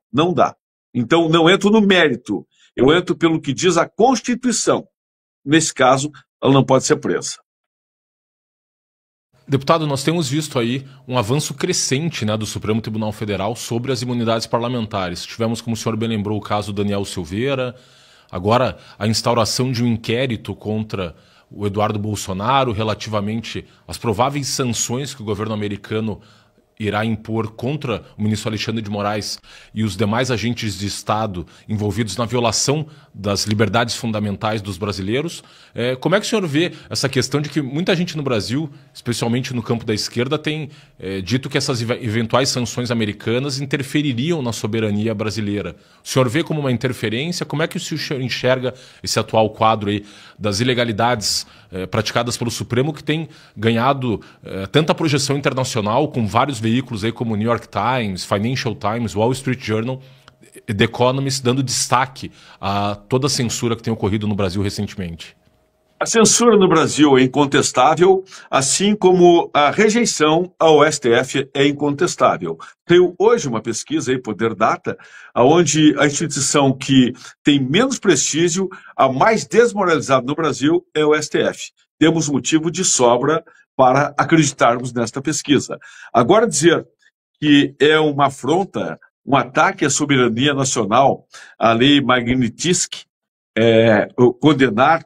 Então, não entro no mérito, eu entro pelo que diz a Constituição. Nesse caso, ela não pode ser presa. Deputado, nós temos visto aí um avanço crescente, né, do Supremo Tribunal Federal sobre as imunidades parlamentares. Tivemos, como o senhor bem lembrou, o caso do Daniel Silveira, agora a instauração de um inquérito contra o Eduardo Bolsonaro relativamente às prováveis sanções que o governo americano irá impor contra o ministro Alexandre de Moraes e os demais agentes de Estado envolvidos na violação das liberdades fundamentais dos brasileiros. Como é que o senhor vê essa questão de que muita gente no Brasil, especialmente no campo da esquerda, tem dito que essas eventuais sanções americanas interfeririam na soberania brasileira? O senhor vê como uma interferência? Como é que o senhor enxerga esse atual quadro aí das ilegalidades praticadas pelo Supremo, que tem ganhado tanta projeção internacional, com vários veículos aí como o New York Times, Financial Times, Wall Street Journal, The Economist, dando destaque a toda a censura que tem ocorrido no Brasil recentemente? A censura no Brasil é incontestável, assim como a rejeição ao STF é incontestável. Tenho hoje uma pesquisa aí, Poder Data, onde a instituição que tem menos prestígio, a mais desmoralizada no Brasil, é o STF. Temos motivo de sobra para acreditarmos nesta pesquisa. Agora, dizer que é uma afronta, um ataque à soberania nacional, a lei Magnitsky, condenar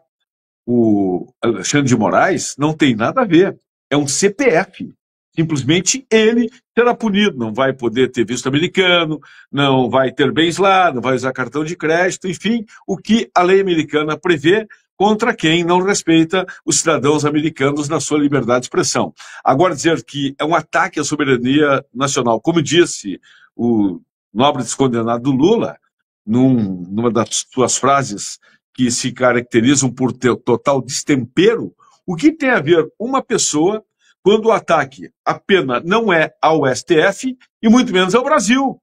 o Alexandre de Moraes, não tem nada a ver. É um CPF. Simplesmente ele será punido. Não vai poder ter visto americano, não vai ter bens lá, não vai usar cartão de crédito, enfim, o que a lei americana prevê contra quem não respeita os cidadãos americanos na sua liberdade de expressão. Agora, dizer que é um ataque à soberania nacional, como disse o nobre descondenado Lula, numa das suas frases que se caracterizam por ter total destempero, o que tem a ver uma pessoa quando o ataque, a pena não é ao STF e muito menos ao Brasil.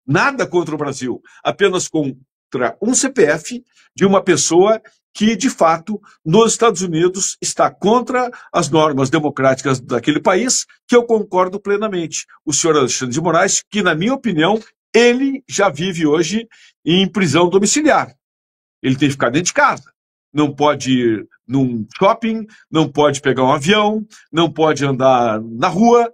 Nada contra o Brasil, apenas contra um CPF de uma pessoa que, de fato, nos Estados Unidos está contra as normas democráticas daquele país, que eu concordo plenamente. O senhor Alexandre de Moraes, que, na minha opinião, ele já vive hoje em prisão domiciliar. Ele tem que ficar dentro de casa. Não pode ir num shopping, não pode pegar um avião, não pode andar na rua.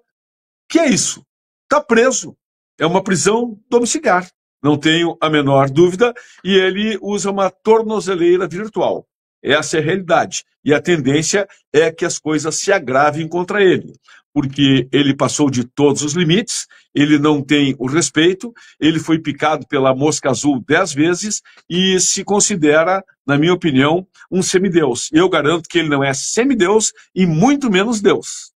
Que é isso? Está preso. É uma prisão domiciliar. Não tenho a menor dúvida. E ele usa uma tornozeleira virtual. Essa é a realidade. E a tendência é que as coisas se agravem contra ele. Porque ele passou de todos os limites, ele não tem o respeito, ele foi picado pela mosca azul 10 vezes e se considera, na minha opinião, um semideus. Eu garanto que ele não é semideus e muito menos Deus.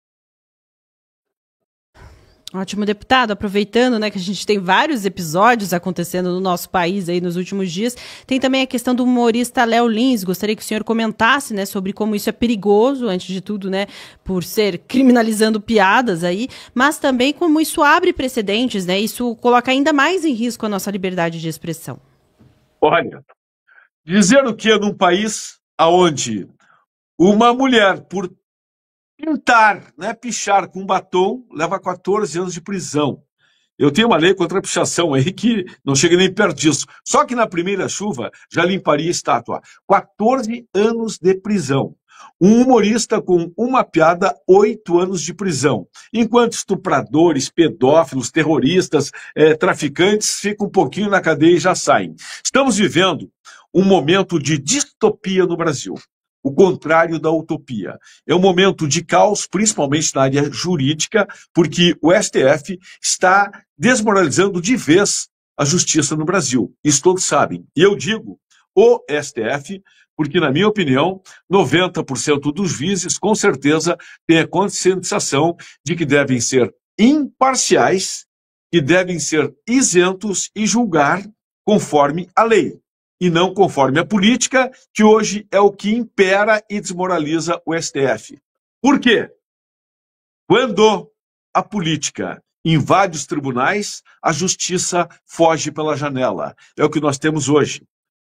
Ótimo, deputado. Aproveitando, né, que a gente tem vários episódios acontecendo no nosso país aí nos últimos dias, tem também a questão do humorista Léo Lins. Gostaria que o senhor comentasse, né, sobre como isso é perigoso, antes de tudo, né, por ser criminalizando piadas aí, mas também como isso abre precedentes, né, isso coloca ainda mais em risco a nossa liberdade de expressão. Olha, dizer o que num país onde uma mulher, por pintar, né, pichar com batom, leva 14 anos de prisão. Eu tenho uma lei contra a pichação aí que não chega nem perto disso. Só que na primeira chuva já limparia a estátua. 14 anos de prisão. Um humorista com uma piada, 8 anos de prisão. Enquanto estupradores, pedófilos, terroristas, traficantes ficam um pouquinho na cadeia e já saem. Estamos vivendo um momento de distopia no Brasil. O contrário da utopia. É um momento de caos, principalmente na área jurídica, porque o STF está desmoralizando de vez a justiça no Brasil. Isso todos sabem. E eu digo o STF, porque, na minha opinião, 90% dos juízes, com certeza, têm a conscientização de que devem ser imparciais que devem ser isentos e julgar conforme a lei, e não conforme a política, que hoje é o que impera e desmoraliza o STF. Por quê? Quando a política invade os tribunais, a justiça foge pela janela. É o que nós temos hoje.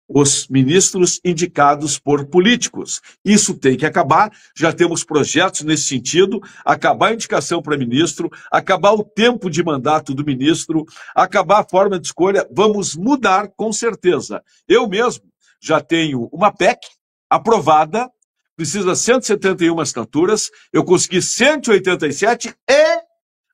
Os ministros indicados por políticos. Isso tem que acabar, já temos projetos nesse sentido, acabar a indicação para ministro, acabar o tempo de mandato do ministro, acabar a forma de escolha, vamos mudar com certeza. Eu mesmo já tenho uma PEC aprovada, precisa de 171 assinaturas, eu consegui 187 e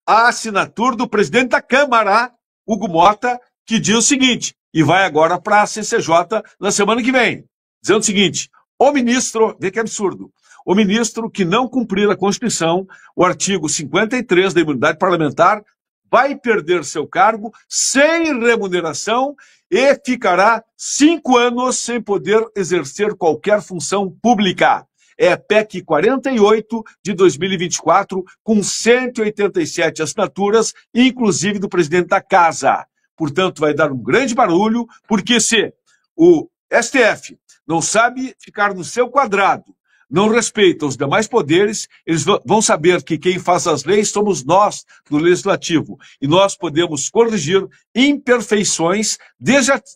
a assinatura do presidente da Câmara, Hugo Mota, que diz o seguinte, e vai agora para a CCJ na semana que vem, dizendo o seguinte, o ministro, vê que absurdo, o ministro que não cumprir a Constituição, o artigo 53 da imunidade parlamentar, vai perder seu cargo sem remuneração e ficará 5 anos sem poder exercer qualquer função pública. É PEC 48 de 2024, com 187 assinaturas, inclusive do presidente da Casa. Portanto, vai dar um grande barulho, porque se o STF não sabe ficar no seu quadrado, não respeita os demais poderes, eles vão saber que quem faz as leis somos nós, do Legislativo. E nós podemos corrigir imperfeições,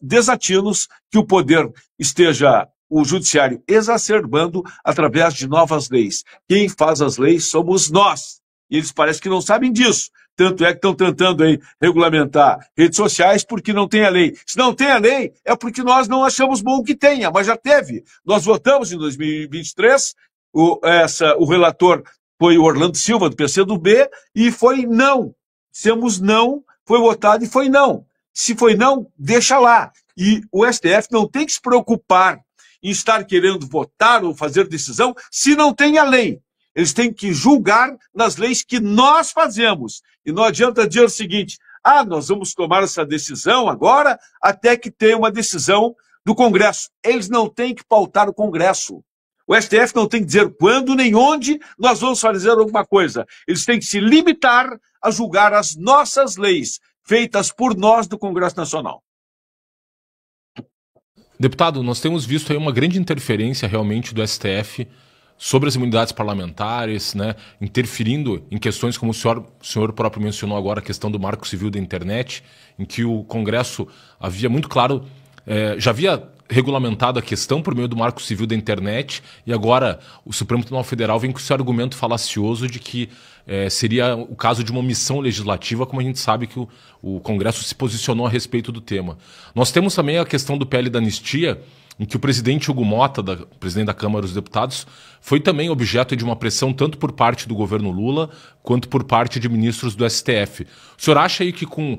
desatinos que o poder esteja, o judiciário, exacerbando através de novas leis. Quem faz as leis somos nós. E eles parecem que não sabem disso. Tanto é que estão tentando aí regulamentar redes sociais porque não tem a lei. Se não tem a lei, é porque nós não achamos bom que tenha, mas já teve. Nós votamos em 2023, o relator foi o Orlando Silva, do PCdoB, e foi não. Dissemos não, foi votado e foi não. Se foi não, deixa lá. E o STF não tem que se preocupar em estar querendo votar ou fazer decisão se não tem a lei. Eles têm que julgar nas leis que nós fazemos. E não adianta dizer o seguinte, nós vamos tomar essa decisão agora até que tenha uma decisão do Congresso. Eles não têm que pautar o Congresso. O STF não tem que dizer quando nem onde nós vamos fazer alguma coisa. Eles têm que se limitar a julgar as nossas leis, feitas por nós do Congresso Nacional. Deputado, nós temos visto aí uma grande interferência realmente do STF sobre as imunidades parlamentares, né, interferindo em questões como o senhor próprio mencionou agora, a questão do Marco Civil da Internet, em que o Congresso havia muito claro, já havia regulamentado a questão por meio do Marco Civil da Internet, e agora o Supremo Tribunal Federal vem com esse argumento falacioso de que seria o caso de uma omissão legislativa, como a gente sabe que o Congresso se posicionou a respeito do tema. Nós temos também a questão do PL da anistia, em que o presidente Hugo Mota, presidente da Câmara dos Deputados, foi também objeto de uma pressão tanto por parte do governo Lula quanto por parte de ministros do STF. O senhor acha aí que com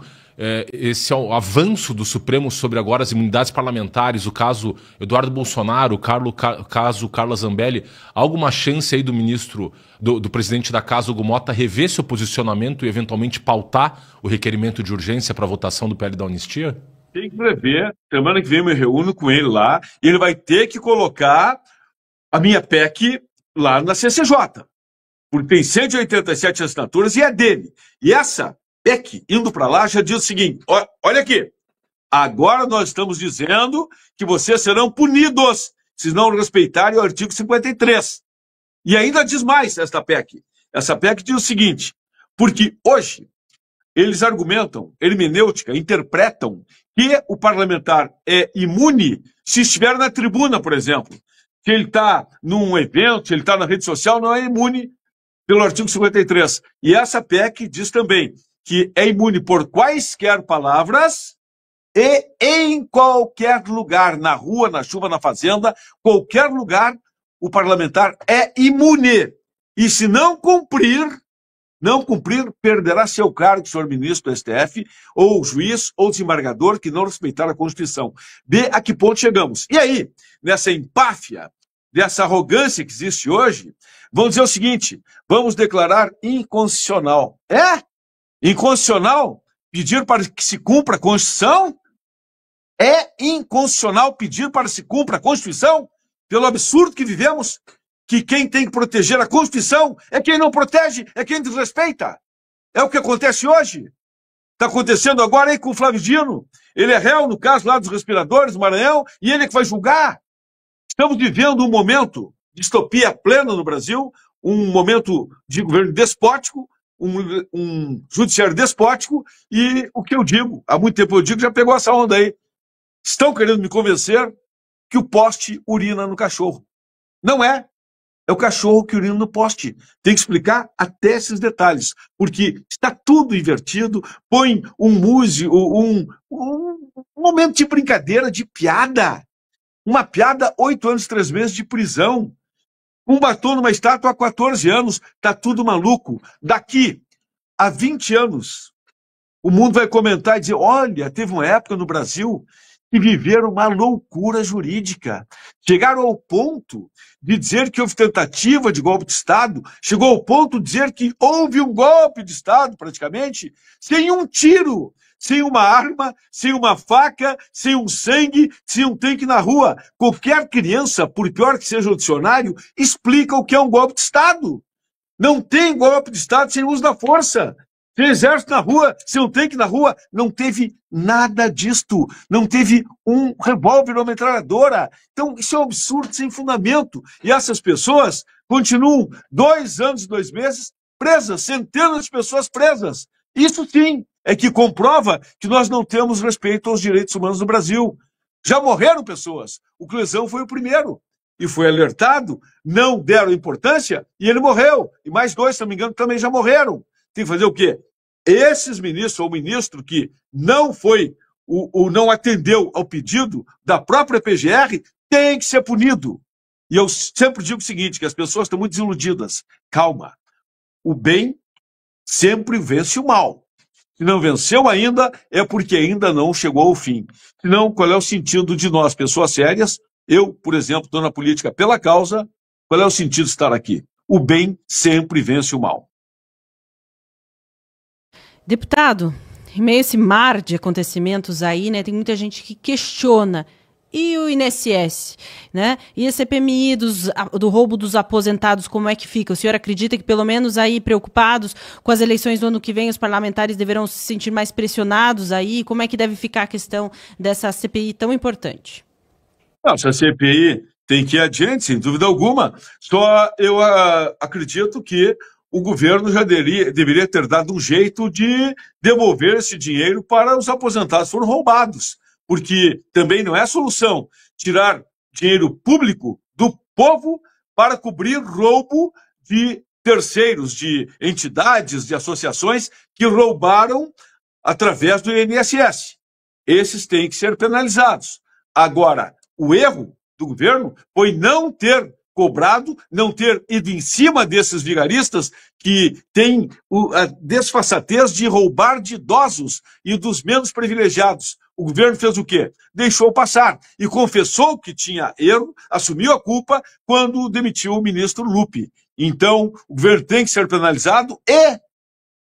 esse avanço do Supremo sobre agora as imunidades parlamentares, o caso Eduardo Bolsonaro, o caso Carla Zambelli, há alguma chance aí do ministro, do presidente da Casa, Hugo Mota, rever seu posicionamento e eventualmente pautar o requerimento de urgência para a votação do PL da anistia? Tem que prever, semana que vem eu me reúno com ele lá, e ele vai ter que colocar a minha PEC lá na CCJ, porque tem 187 assinaturas e é dele. E essa PEC, indo para lá, já diz o seguinte, olha aqui, agora nós estamos dizendo que vocês serão punidos se não respeitarem o artigo 53. E ainda diz mais esta PEC. Essa PEC diz o seguinte, porque hoje eles argumentam, hermenêutica, interpretam que o parlamentar é imune se estiver na tribuna, por exemplo. Se ele está num evento, se ele está na rede social, não é imune pelo artigo 53. E essa PEC diz também que é imune por quaisquer palavras e em qualquer lugar, na rua, na chuva, na fazenda, qualquer lugar, o parlamentar é imune. E se não cumprir, perderá seu cargo, senhor ministro do STF, ou juiz, ou desembargador que não respeitar a Constituição. Vê a que ponto chegamos. E aí, nessa empáfia, dessa arrogância que existe hoje, vamos dizer o seguinte, vamos declarar inconstitucional. Inconstitucional pedir para que se cumpra a Constituição? É inconstitucional pedir para que se cumpra a Constituição? Pelo absurdo que vivemos, que quem tem que proteger a Constituição é quem não protege, é quem desrespeita. É o que acontece hoje. Está acontecendo agora aí com o Flávio Dino. Ele é réu no caso lá dos respiradores do Maranhão e ele é que vai julgar. Estamos vivendo um momento de distopia plena no Brasil, um momento de governo despótico, um judiciário despótico, e o que eu digo, há muito tempo eu digo, já pegou essa onda aí. Estão querendo me convencer que o poste urina no cachorro. Não é. É o cachorro que urina no poste. Tem que explicar até esses detalhes, porque está tudo invertido, põe um momento de brincadeira, de piada. Uma piada, 8 anos, 3 meses de prisão. Um batom numa estátua há 14 anos. Está tudo maluco. Daqui a 20 anos, o mundo vai comentar e dizer, olha, teve uma época no Brasil que viveram uma loucura jurídica. Chegaram ao ponto de dizer que houve tentativa de golpe de Estado, chegou ao ponto de dizer que houve um golpe de Estado, praticamente, sem um tiro, sem uma arma, sem uma faca, sem um sangue, sem um tanque na rua. Qualquer criança, por pior que seja o dicionário, explica o que é um golpe de Estado. Não tem golpe de Estado sem uso da força. Sem exército na rua, sem um tanque na rua, não teve nada disto. Não teve um revólver ou uma metralhadora. Então, isso é um absurdo sem fundamento. E essas pessoas continuam 2 anos e 2 meses presas, centenas de pessoas presas. Isso sim é que comprova que nós não temos respeito aos direitos humanos no Brasil. Já morreram pessoas. O Clesão foi o primeiro. E foi alertado, não deram importância e ele morreu. E mais 2, se não me engano, também já morreram. Tem que fazer o quê? Esses ministros, ou o ministro que não foi, não atendeu ao pedido da própria PGR, tem que ser punido. E eu sempre digo o seguinte, que as pessoas estão muito desiludidas. Calma. O bem sempre vence o mal. Se não venceu ainda, é porque ainda não chegou ao fim. Senão, qual é o sentido de nós, pessoas sérias? Eu, por exemplo, estou na política pela causa. Qual é o sentido de estar aqui? O bem sempre vence o mal. Deputado, em meio a esse mar de acontecimentos aí, né, tem muita gente que questiona. E o INSS, né? E a CPMI do roubo dos aposentados, como é que fica? O senhor acredita que, pelo menos aí, preocupados com as eleições do ano que vem, os parlamentares deverão se sentir mais pressionados aí? Como é que deve ficar a questão dessa CPI tão importante? Essa CPI tem que ir adiante, sem dúvida alguma. Só eu acredito que o governo já deveria ter dado um jeito de devolver esse dinheiro para os aposentados que foram roubados. Porque também não é solução tirar dinheiro público do povo para cobrir roubo de terceiros, de entidades, de associações que roubaram através do INSS. Esses têm que ser penalizados. Agora, o erro do governo foi não ter cobrado, não ter ido em cima desses vigaristas que têm a desfaçatez de roubar de idosos e dos menos privilegiados. O governo fez o quê? Deixou passar e confessou que tinha erro, assumiu a culpa quando demitiu o ministro Lupe. Então, o governo tem que ser penalizado e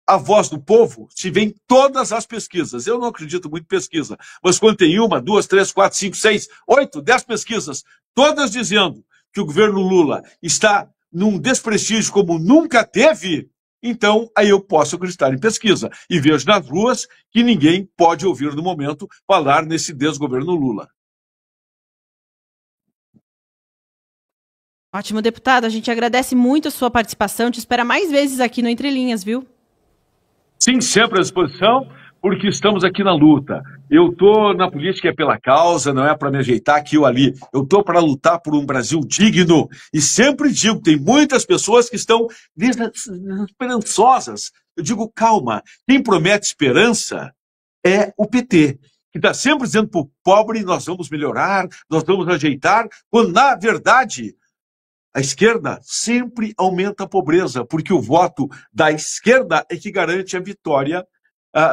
a voz do povo se vê em todas as pesquisas. Eu não acredito muito em pesquisa, mas quando tem 1, 2, 3, 4, 5, 6, 8, 10 pesquisas, todas dizendo que o governo Lula está num desprestígio como nunca teve, então aí eu posso acreditar em pesquisa. E vejo nas ruas que ninguém pode ouvir no momento falar nesse desgoverno Lula. Ótimo, deputado. A gente agradece muito a sua participação. Te espera mais vezes aqui no Entre Linhas, viu? Sim, sempre à disposição, porque estamos aqui na luta. Eu estou na política pela causa, não é para me ajeitar aqui ou ali. Eu estou para lutar por um Brasil digno. E sempre digo, tem muitas pessoas que estão desesperançosas. Eu digo, calma, quem promete esperança é o PT, que está sempre dizendo para o pobre, nós vamos melhorar, nós vamos ajeitar, quando na verdade a esquerda sempre aumenta a pobreza, porque o voto da esquerda é que garante a vitória,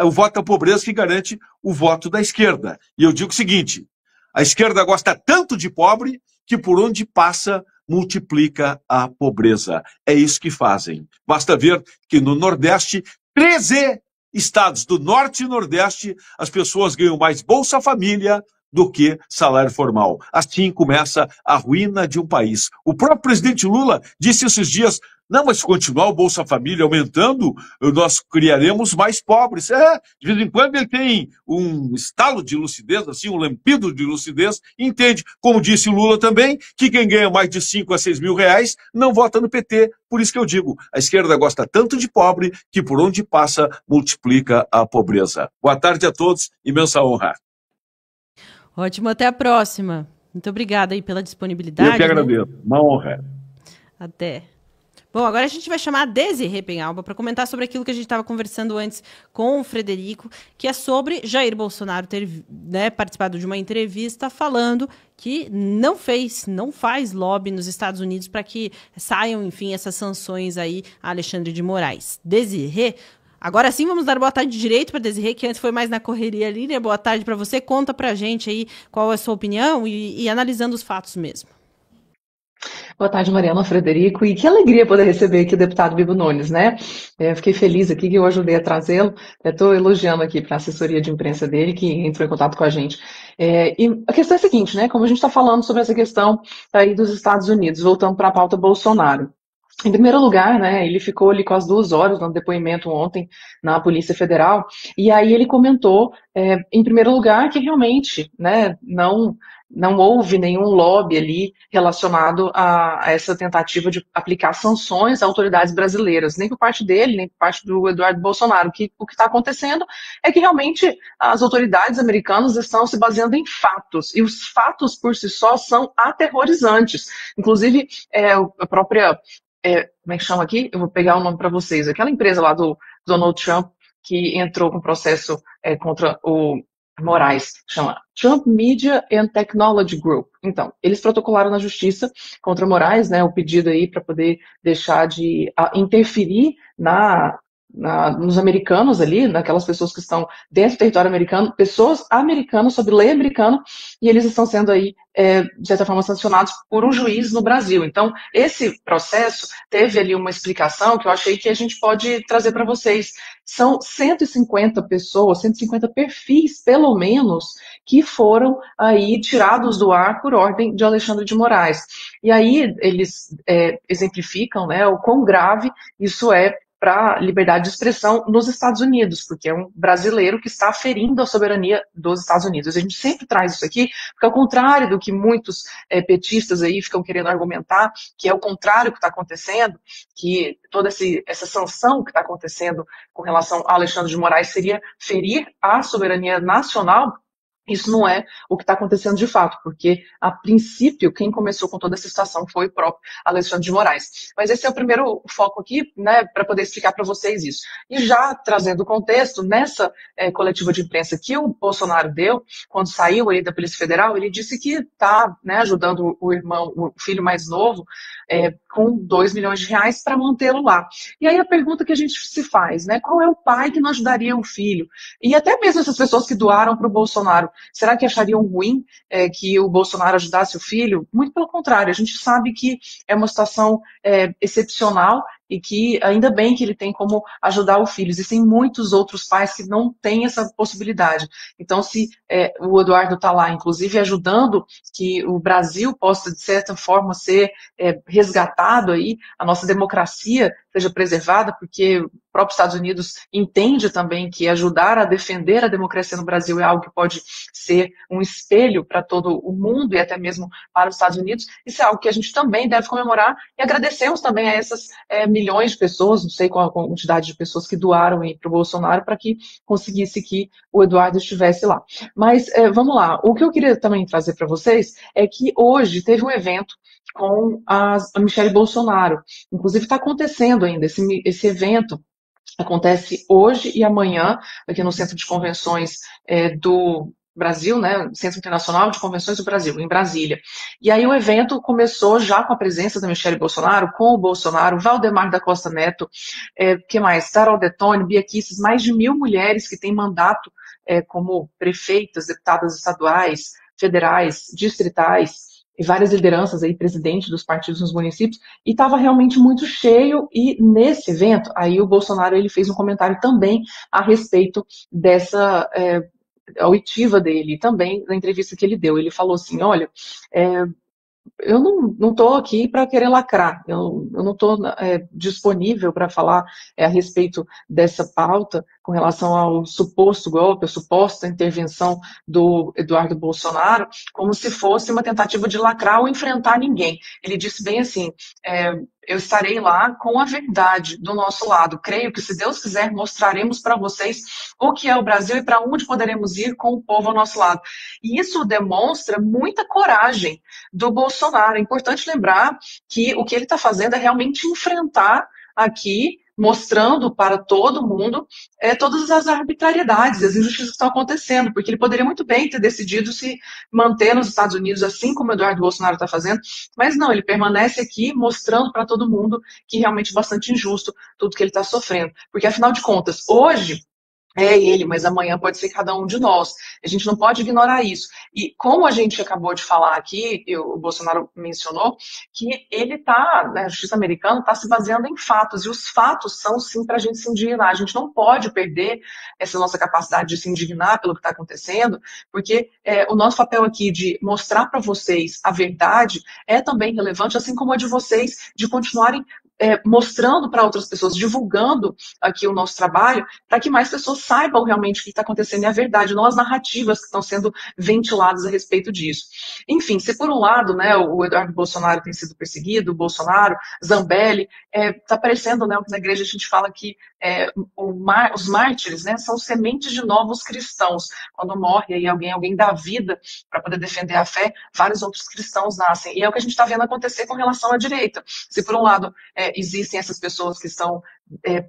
o voto da pobreza que garante o voto da esquerda. E eu digo o seguinte, a esquerda gosta tanto de pobre que por onde passa multiplica a pobreza. É isso que fazem. Basta ver que no Nordeste, 13 estados do Norte e Nordeste, as pessoas ganham mais Bolsa Família do que salário formal. Assim começa a ruína de um país. O próprio presidente Lula disse esses dias Não, mas se continuar o Bolsa Família aumentando, nós criaremos mais pobres. De vez em quando ele tem um estalo de lucidez, assim, um lampido de lucidez, e entende, como disse o Lula também, que quem ganha mais de 5 a 6 mil reais não vota no PT. Por isso que eu digo, a esquerda gosta tanto de pobre que por onde passa multiplica a pobreza. Boa tarde a todos, imensa honra. Ótimo, até a próxima. Muito obrigada aí pela disponibilidade. Eu que agradeço, uma honra. Até. Bom, agora a gente vai chamar a Desirê Penhalba para comentar sobre aquilo que a gente estava conversando antes com o Frederico, que é sobre Jair Bolsonaro ter, né, participado de uma entrevista falando que não faz lobby nos Estados Unidos para que saiam, enfim, essas sanções aí a Alexandre de Moraes. Desirê, agora sim vamos dar boa tarde direito para Desirê, que antes foi mais na correria ali, né? Boa tarde para você. Conta para a gente aí qual é a sua opinião e analisando os fatos mesmo. Boa tarde, Mariana, Frederico, e que alegria poder receber aqui o deputado Bibo Nunes, né? Fiquei feliz aqui que eu ajudei a trazê-lo, estou elogiando aqui para a assessoria de imprensa dele, que entrou em contato com a gente. E a questão é a seguinte, né? Como a gente está falando sobre essa questão aí dos Estados Unidos, voltando para a pauta Bolsonaro. Em primeiro lugar, né, ele ficou ali quase 2 horas no depoimento ontem na Polícia Federal, e aí ele comentou, em primeiro lugar, que realmente, né, não houve nenhum lobby ali relacionado a essa tentativa de aplicar sanções a autoridades brasileiras, nem por parte dele, nem por parte do Eduardo Bolsonaro. O que está acontecendo é que realmente as autoridades americanas estão se baseando em fatos, e os fatos por si só são aterrorizantes. Inclusive, a própria... como é que chama aqui? Eu vou pegar o nome para vocês. Aquela empresa lá do Donald Trump que entrou com processo contra o Moraes, chama Trump Media and Technology Group. Então, eles protocolaram na justiça contra Moraes, né, o pedido aí para poder deixar de interferir nos americanos ali, naquelas pessoas que estão dentro do território americano, pessoas americanas, sob lei americana, e eles estão sendo aí, de certa forma, sancionados por um juiz no Brasil. Então, esse processo teve ali uma explicação que eu achei que a gente pode trazer para vocês. São 150 pessoas, 150 perfis, pelo menos, que foram aí tirados do ar por ordem de Alexandre de Moraes. E aí eles exemplificam, né, o quão grave isso é para a liberdade de expressão nos Estados Unidos, porque é um brasileiro que está ferindo a soberania dos Estados Unidos. A gente sempre traz isso aqui, porque ao contrário do que muitos petistas aí ficam querendo argumentar, que é o contrário que está acontecendo, que toda essa sanção que está acontecendo com relação a Alexandre de Moraes seria ferir a soberania nacional. Isso não é o que está acontecendo de fato, porque, a princípio, quem começou com toda essa situação foi o próprio Alexandre de Moraes. Mas esse é o primeiro foco aqui, né, para poder explicar para vocês isso. E já trazendo o contexto, nessa coletiva de imprensa que o Bolsonaro deu, quando saiu aí da Polícia Federal, ele disse que está, né, ajudando o filho mais novo, com 2 milhões de reais para mantê-lo lá. E aí a pergunta que a gente se faz, né, qual é o pai que não ajudaria o filho? E até mesmo essas pessoas que doaram para o Bolsonaro, será que achariam ruim que o Bolsonaro ajudasse o filho? Muito pelo contrário, a gente sabe que é uma situação excepcional e que ainda bem que ele tem como ajudar o filho. Existem muitos outros pais que não têm essa possibilidade. Então, se o Eduardo está lá, inclusive, ajudando que o Brasil possa, de certa forma, ser resgatado aí, a nossa democracia seja preservada, porque o próprio Estados Unidos entende também que ajudar a defender a democracia no Brasil é algo que pode ser um espelho para todo o mundo e até mesmo para os Estados Unidos. Isso é algo que a gente também deve comemorar e agradecemos também a essas milhões de pessoas, não sei qual a quantidade de pessoas que doaram para o Bolsonaro para que conseguisse que o Eduardo estivesse lá. Mas vamos lá, o que eu queria também trazer para vocês é que hoje teve um evento com a Michelle Bolsonaro. Inclusive está acontecendo ainda esse evento. Acontece hoje e amanhã aqui no Centro de Convenções do Brasil, né, Centro Internacional de Convenções do Brasil, em Brasília. E aí o evento começou já com a presença da Michelle Bolsonaro, com o Bolsonaro, Valdemar da Costa Neto, que mais? Carol Detone, Bia Kicis, mais de 1.000 mulheres que têm mandato como prefeitas, deputadas estaduais, federais, distritais, e várias lideranças aí, presidente dos partidos nos municípios, e estava realmente muito cheio, e nesse evento, aí o Bolsonaro ele fez um comentário também a respeito dessa a oitiva dele, também da entrevista que ele deu. Ele falou assim, olha, eu não estou aqui para querer lacrar, eu não estou disponível para falar a respeito dessa pauta com relação ao suposto golpe, a suposta intervenção do Eduardo Bolsonaro, como se fosse uma tentativa de lacrar ou enfrentar ninguém. Ele disse bem assim, eu estarei lá com a verdade do nosso lado. Creio que, se Deus quiser, mostraremos para vocês o que é o Brasil e para onde poderemos ir com o povo ao nosso lado. E isso demonstra muita coragem do Bolsonaro. É importante lembrar que o que ele está fazendo é realmente enfrentar aqui, mostrando para todo mundo todas as arbitrariedades, as injustiças que estão acontecendo, porque ele poderia muito bem ter decidido se manter nos Estados Unidos, assim como o Eduardo Bolsonaro está fazendo, mas não, ele permanece aqui mostrando para todo mundo que realmente é bastante injusto tudo que ele está sofrendo. Porque, afinal de contas, hoje é ele, mas amanhã pode ser cada um de nós. A gente não pode ignorar isso. E como a gente acabou de falar aqui, o Bolsonaro mencionou, que ele está, a justiça americana está se baseando em fatos, e os fatos são sim para a gente se indignar. A gente não pode perder essa nossa capacidade de se indignar pelo que está acontecendo, porque o nosso papel aqui de mostrar para vocês a verdade é também relevante, assim como a de vocês de continuarem mostrando para outras pessoas, divulgando aqui o nosso trabalho, para que mais pessoas saibam realmente o que está acontecendo e a verdade, não as narrativas que estão sendo ventiladas a respeito disso. Enfim, se por um lado, né, o Eduardo Bolsonaro tem sido perseguido, o Bolsonaro, Zambelli, está parecendo, né, o que na igreja a gente fala que os mártires, né, são sementes de novos cristãos. Quando morre aí alguém dá vida para poder defender a fé, vários outros cristãos nascem. E é o que a gente está vendo acontecer com relação à direita. Se por um lado existem essas pessoas que estão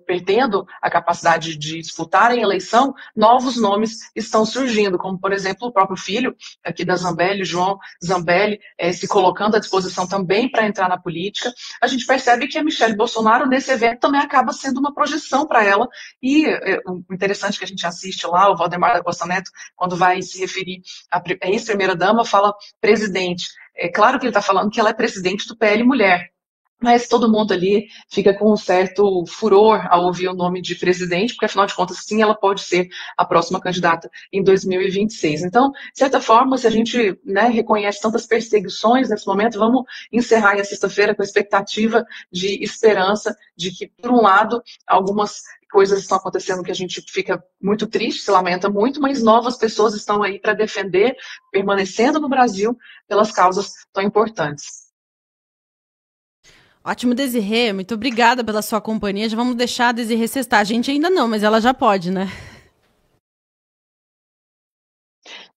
perdendo a capacidade de disputarem eleição, novos nomes estão surgindo, como, por exemplo, o próprio filho aqui da Zambelli, João Zambelli, se colocando à disposição também para entrar na política. A gente percebe que a Michelle Bolsonaro, nesse evento, também acaba sendo uma projeção para ela, e o interessante que a gente assiste lá, o Valdemar da Costa Neto, quando vai se referir à ex-primeira-dama, fala presidente. É claro que ele está falando que ela é presidente do PL Mulher, mas todo mundo ali fica com um certo furor ao ouvir o nome de presidente, porque, afinal de contas, sim, ela pode ser a próxima candidata em 2026. Então, de certa forma, se a gente, né, reconhece tantas perseguições nesse momento, vamos encerrar a sexta-feira com a expectativa de esperança de que, por um lado, algumas coisas estão acontecendo que a gente fica muito triste, se lamenta muito, mas novas pessoas estão aí para defender, permanecendo no Brasil pelas causas tão importantes. Ótimo, Desirê. Muito obrigada pela sua companhia. Já vamos deixar a Desirê sextar. A gente ainda não, mas ela já pode, né?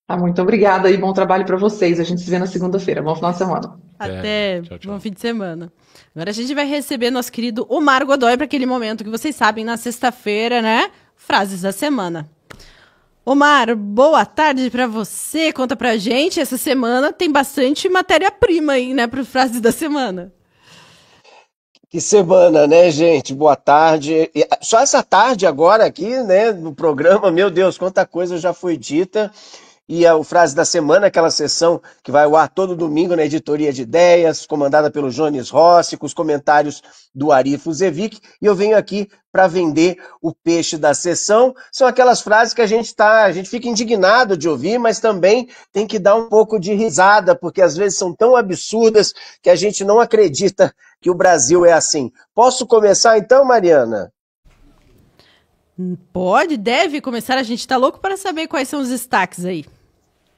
Muito obrigada e bom trabalho para vocês. A gente se vê na segunda-feira. Bom final de semana. Até. Tchau, tchau. Bom fim de semana. Agora a gente vai receber nosso querido Omar Godoy para aquele momento que vocês sabem, na sexta-feira, né? Frases da semana. Omar, boa tarde para você. Conta pra gente. Essa semana tem bastante matéria-prima aí, né? Para Frases da semana. Que semana, né, gente? Boa tarde. Só essa tarde agora aqui, né, no programa, meu Deus, quanta coisa já foi dita. E a frase da semana, aquela sessão que vai ao ar todo domingo na Editoria de Ideias, comandada pelo Jones Rossi, com os comentários do Ari Fuzevic, e eu venho aqui para vender o peixe da sessão. São aquelas frases que a gente fica indignado de ouvir, mas também tem que dar um pouco de risada, porque às vezes são tão absurdas que a gente não acredita que o Brasil é assim. Posso começar então, Mariana? Pode, deve começar. A gente está louco para saber quais são os destaques aí.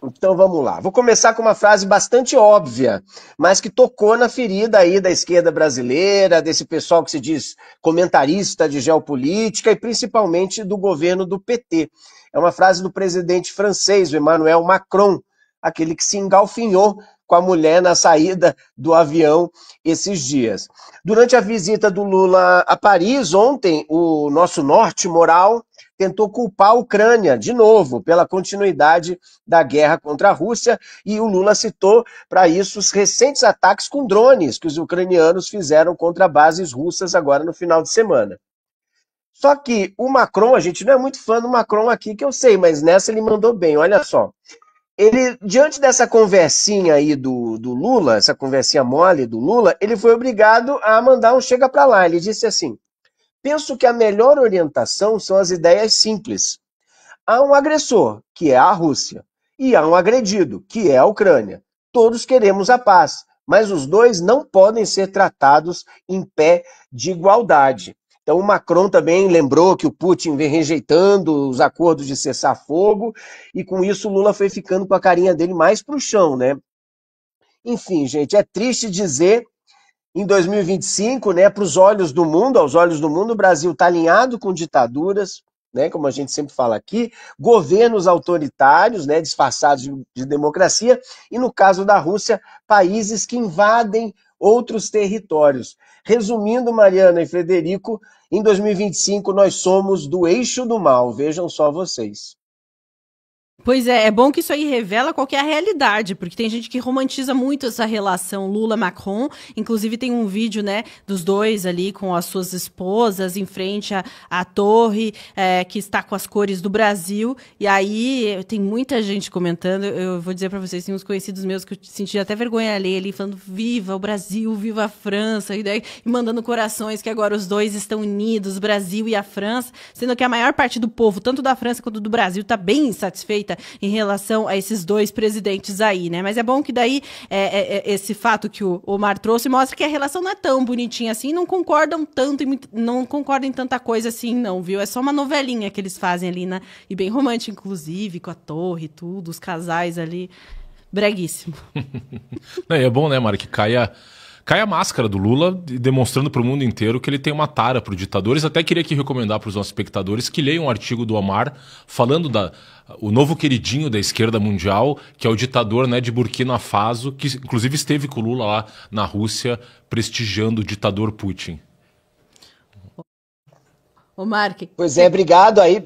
Então vamos lá. Vou começar com uma frase bastante óbvia, mas que tocou na ferida aí da esquerda brasileira, desse pessoal que se diz comentarista de geopolítica e principalmente do governo do PT. É uma frase do presidente francês, o Emmanuel Macron, aquele que se engalfinhou com a mulher na saída do avião esses dias. Durante a visita do Lula a Paris ontem, o nosso norte moral tentou culpar a Ucrânia, de novo, pela continuidade da guerra contra a Rússia, e o Lula citou para isso os recentes ataques com drones que os ucranianos fizeram contra bases russas agora no final de semana. Só que o Macron, a gente não é muito fã do Macron aqui, que eu sei, mas nessa ele mandou bem, olha só. Ele, diante dessa conversinha aí do Lula, essa conversinha mole do Lula, ele foi obrigado a mandar um chega pra lá. Ele disse assim: penso que a melhor orientação são as ideias simples. Há um agressor, que é a Rússia, e há um agredido, que é a Ucrânia. Todos queremos a paz, mas os dois não podem ser tratados em pé de igualdade. Então o Macron também lembrou que o Putin vem rejeitando os acordos de cessar-fogo, e com isso o Lula foi ficando com a carinha dele mais pro chão, né? Enfim, gente, é triste dizer, em 2025, né, para os olhos do mundo, aos olhos do mundo, o Brasil está alinhado com ditaduras, né, como a gente sempre fala aqui, governos autoritários, né, disfarçados de democracia, e no caso da Rússia, países que invadem outros territórios. Resumindo, Mariana e Frederico, em 2025 nós somos do eixo do mal, vejam só vocês. Pois é bom que isso aí revela qual que é a realidade, porque tem gente que romantiza muito essa relação Lula-Macron, inclusive tem um vídeo, né, dos dois ali com as suas esposas em frente à torre, que está com as cores do Brasil, e aí tem muita gente comentando, eu vou dizer para vocês, tem uns conhecidos meus que eu senti até vergonha alheia ali, falando viva o Brasil, viva a França, e mandando corações que agora os dois estão unidos, o Brasil e a França, sendo que a maior parte do povo, tanto da França quanto do Brasil, está bem insatisfeita em relação a esses dois presidentes aí, né? Mas é bom que daí esse fato que o Omar trouxe mostra que a relação não é tão bonitinha assim, não concordam tanto e não concordam em tanta coisa assim, não, viu? É só uma novelinha que eles fazem ali, né? E bem romântica, inclusive, com a torre e tudo, os casais ali. Breguíssimo. É bom, né, Mara, que caia a máscara do Lula, demonstrando para o mundo inteiro que ele tem uma tara por ditadores. Até queria aqui recomendar para os nossos espectadores que leiam um artigo do Omar falando o novo queridinho da esquerda mundial, que é o ditador, né, de Burkina Faso, que inclusive esteve com o Lula lá na Rússia prestigiando o ditador Putin. Ô, Mark. Pois é, obrigado aí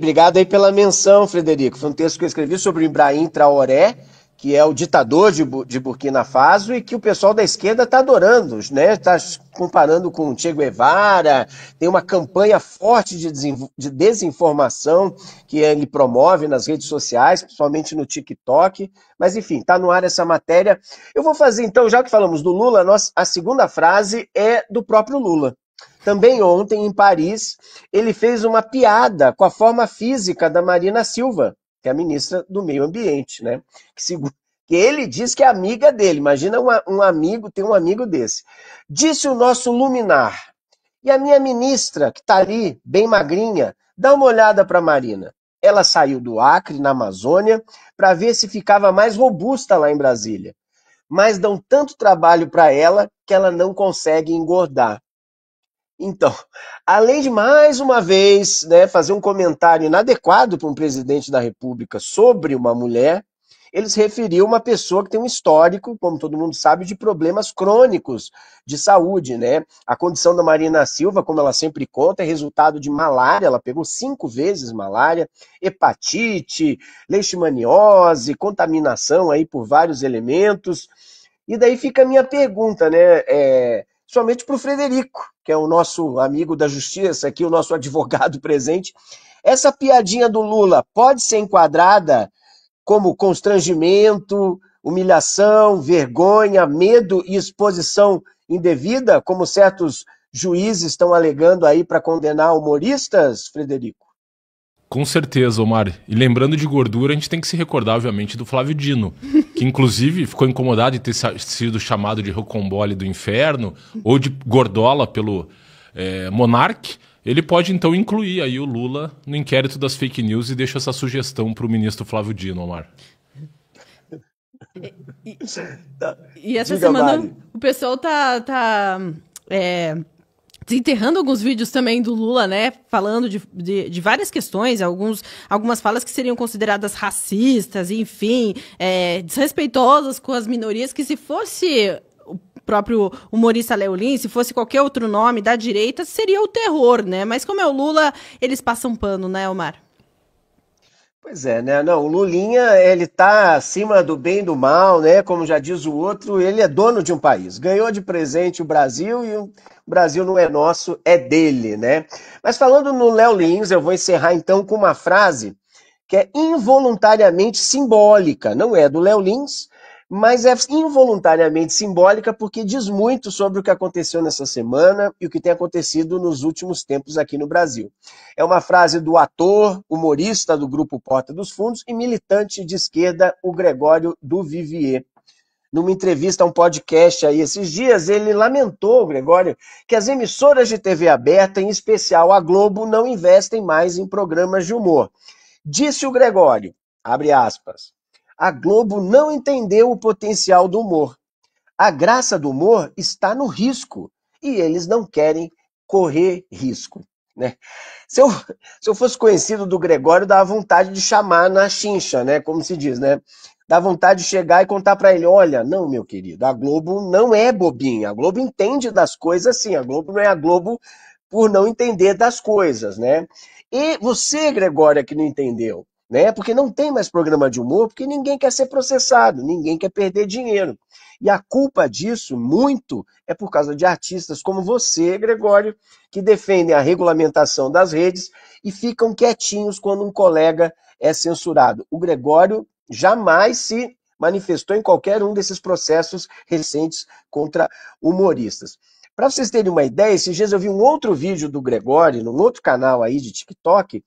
pela menção, Frederico. Foi um texto que eu escrevi sobre o Ibrahim Traoré, que é o ditador de Burkina Faso e que o pessoal da esquerda está adorando, né? Está comparando com o Che Guevara, tem uma campanha forte de desinformação que ele promove nas redes sociais, principalmente no TikTok, mas enfim, está no ar essa matéria. Eu vou fazer então, já que falamos do Lula, a segunda frase é do próprio Lula. Também ontem, em Paris, ele fez uma piada com a forma física da Marina Silva, que é a ministra do Meio Ambiente, né? Que ele diz que é amiga dele. Imagina um amigo, tem um amigo desse. Disse o nosso luminar. E a minha ministra, que está ali, bem magrinha, dá uma olhada para a Marina. Ela saiu do Acre, na Amazônia, para ver se ficava mais robusta lá em Brasília. Mas dão tanto trabalho para ela que ela não consegue engordar. Então, além de mais uma vez, né, fazer um comentário inadequado para um presidente da República sobre uma mulher, eles referiam uma pessoa que tem um histórico, como todo mundo sabe, de problemas crônicos de saúde, né? A condição da Marina Silva, como ela sempre conta, é resultado de malária, ela pegou 5 vezes malária, hepatite, leishmaniose, contaminação aí por vários elementos. E daí fica a minha pergunta, né? Somente para o Frederico, que é o nosso amigo da justiça, aqui o nosso advogado presente. Essa piadinha do Lula pode ser enquadrada como constrangimento, humilhação, vergonha, medo e exposição indevida, como certos juízes estão alegando aí para condenar humoristas, Frederico? Com certeza, Omar. E lembrando de gordura, a gente tem que se recordar, obviamente, do Flávio Dino, que inclusive ficou incomodado de ter sido chamado de rocambole do inferno ou de gordola pelo Monark. Ele pode, então, incluir aí o Lula no inquérito das fake news e deixa essa sugestão para o ministro Flávio Dino, Omar. E essa semana o pessoal tá desenterrando alguns vídeos também do Lula, né, falando de várias questões, algumas falas que seriam consideradas racistas, enfim, desrespeitosas com as minorias, que se fosse o próprio humorista Léo Lins, se fosse qualquer outro nome da direita, seria o terror, né, mas como é o Lula, eles passam pano, né, Omar? Pois é, né? Não, o Lulinha, ele tá acima do bem e do mal, né? Como já diz o outro, ele é dono de um país. Ganhou de presente o Brasil e o Brasil não é nosso, é dele, né? Mas falando no Léo Lins, eu vou encerrar então com uma frase que é involuntariamente simbólica. Não é do Léo Lins, mas é involuntariamente simbólica porque diz muito sobre o que aconteceu nessa semana e o que tem acontecido nos últimos tempos aqui no Brasil. É uma frase do ator, humorista do grupo Porta dos Fundos e militante de esquerda, o Gregório do Vivier. numa entrevista a um podcast aí esses dias, ele lamentou, Gregório, que as emissoras de TV aberta, em especial a Globo, não investem mais em programas de humor. Disse o Gregório, abre aspas, a Globo não entendeu o potencial do humor. A graça do humor está no risco e eles não querem correr risco. Né? Se eu fosse conhecido do Gregório, dava vontade de chamar na chincha, né? Como se diz, né? Dá vontade de chegar e contar para ele, olha, não, meu querido, a Globo não é bobinha, a Globo entende das coisas sim, a Globo não é a Globo por não entender das coisas, né? E você, Gregório, que não entendeu, né? Porque não tem mais programa de humor, porque ninguém quer ser processado, ninguém quer perder dinheiro. E a culpa disso, muito, é por causa de artistas como você, Gregório, que defendem a regulamentação das redes e ficam quietinhos quando um colega é censurado. O Gregório jamais se manifestou em qualquer um desses processos recentes contra humoristas. Para vocês terem uma ideia, esses dias eu vi um outro vídeo do Gregório, num outro canal aí de TikTok,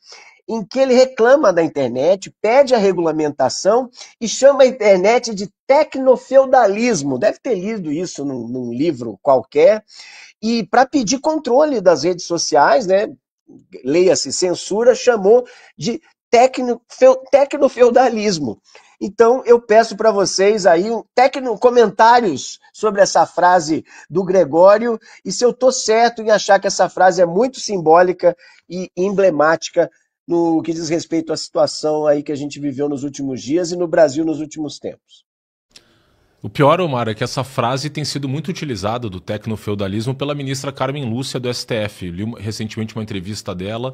em que ele reclama da internet, pede a regulamentação e chama a internet de tecnofeudalismo. Deve ter lido isso num livro qualquer. E para pedir controle das redes sociais, né, leia-se censura, chamou de tecnofeudalismo. Então, eu peço para vocês aí comentários sobre essa frase do Gregório e se eu estou certo em achar que essa frase é muito simbólica e emblemática no que diz respeito à situação aí que a gente viveu nos últimos dias e no Brasil nos últimos tempos. O pior, Omar, é que essa frase tem sido muito utilizada do tecnofeudalismo pela ministra Carmen Lúcia do STF. Li recentemente uma entrevista dela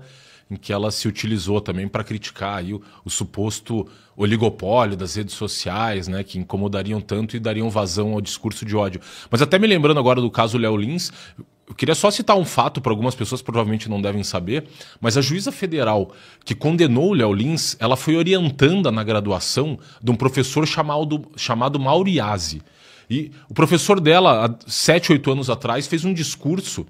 em que ela se utilizou também para criticar aí o suposto oligopólio das redes sociais, né, que incomodariam tanto e dariam vazão ao discurso de ódio. Mas até me lembrando agora do caso Léo Lins, eu queria só citar um fato para algumas pessoas que provavelmente não devem saber, mas a juíza federal que condenou o Léo Lins, ela foi orientanda na graduação de um professor chamado Mauro Iazzi. E o professor dela, há 7, 8 anos atrás, fez um discurso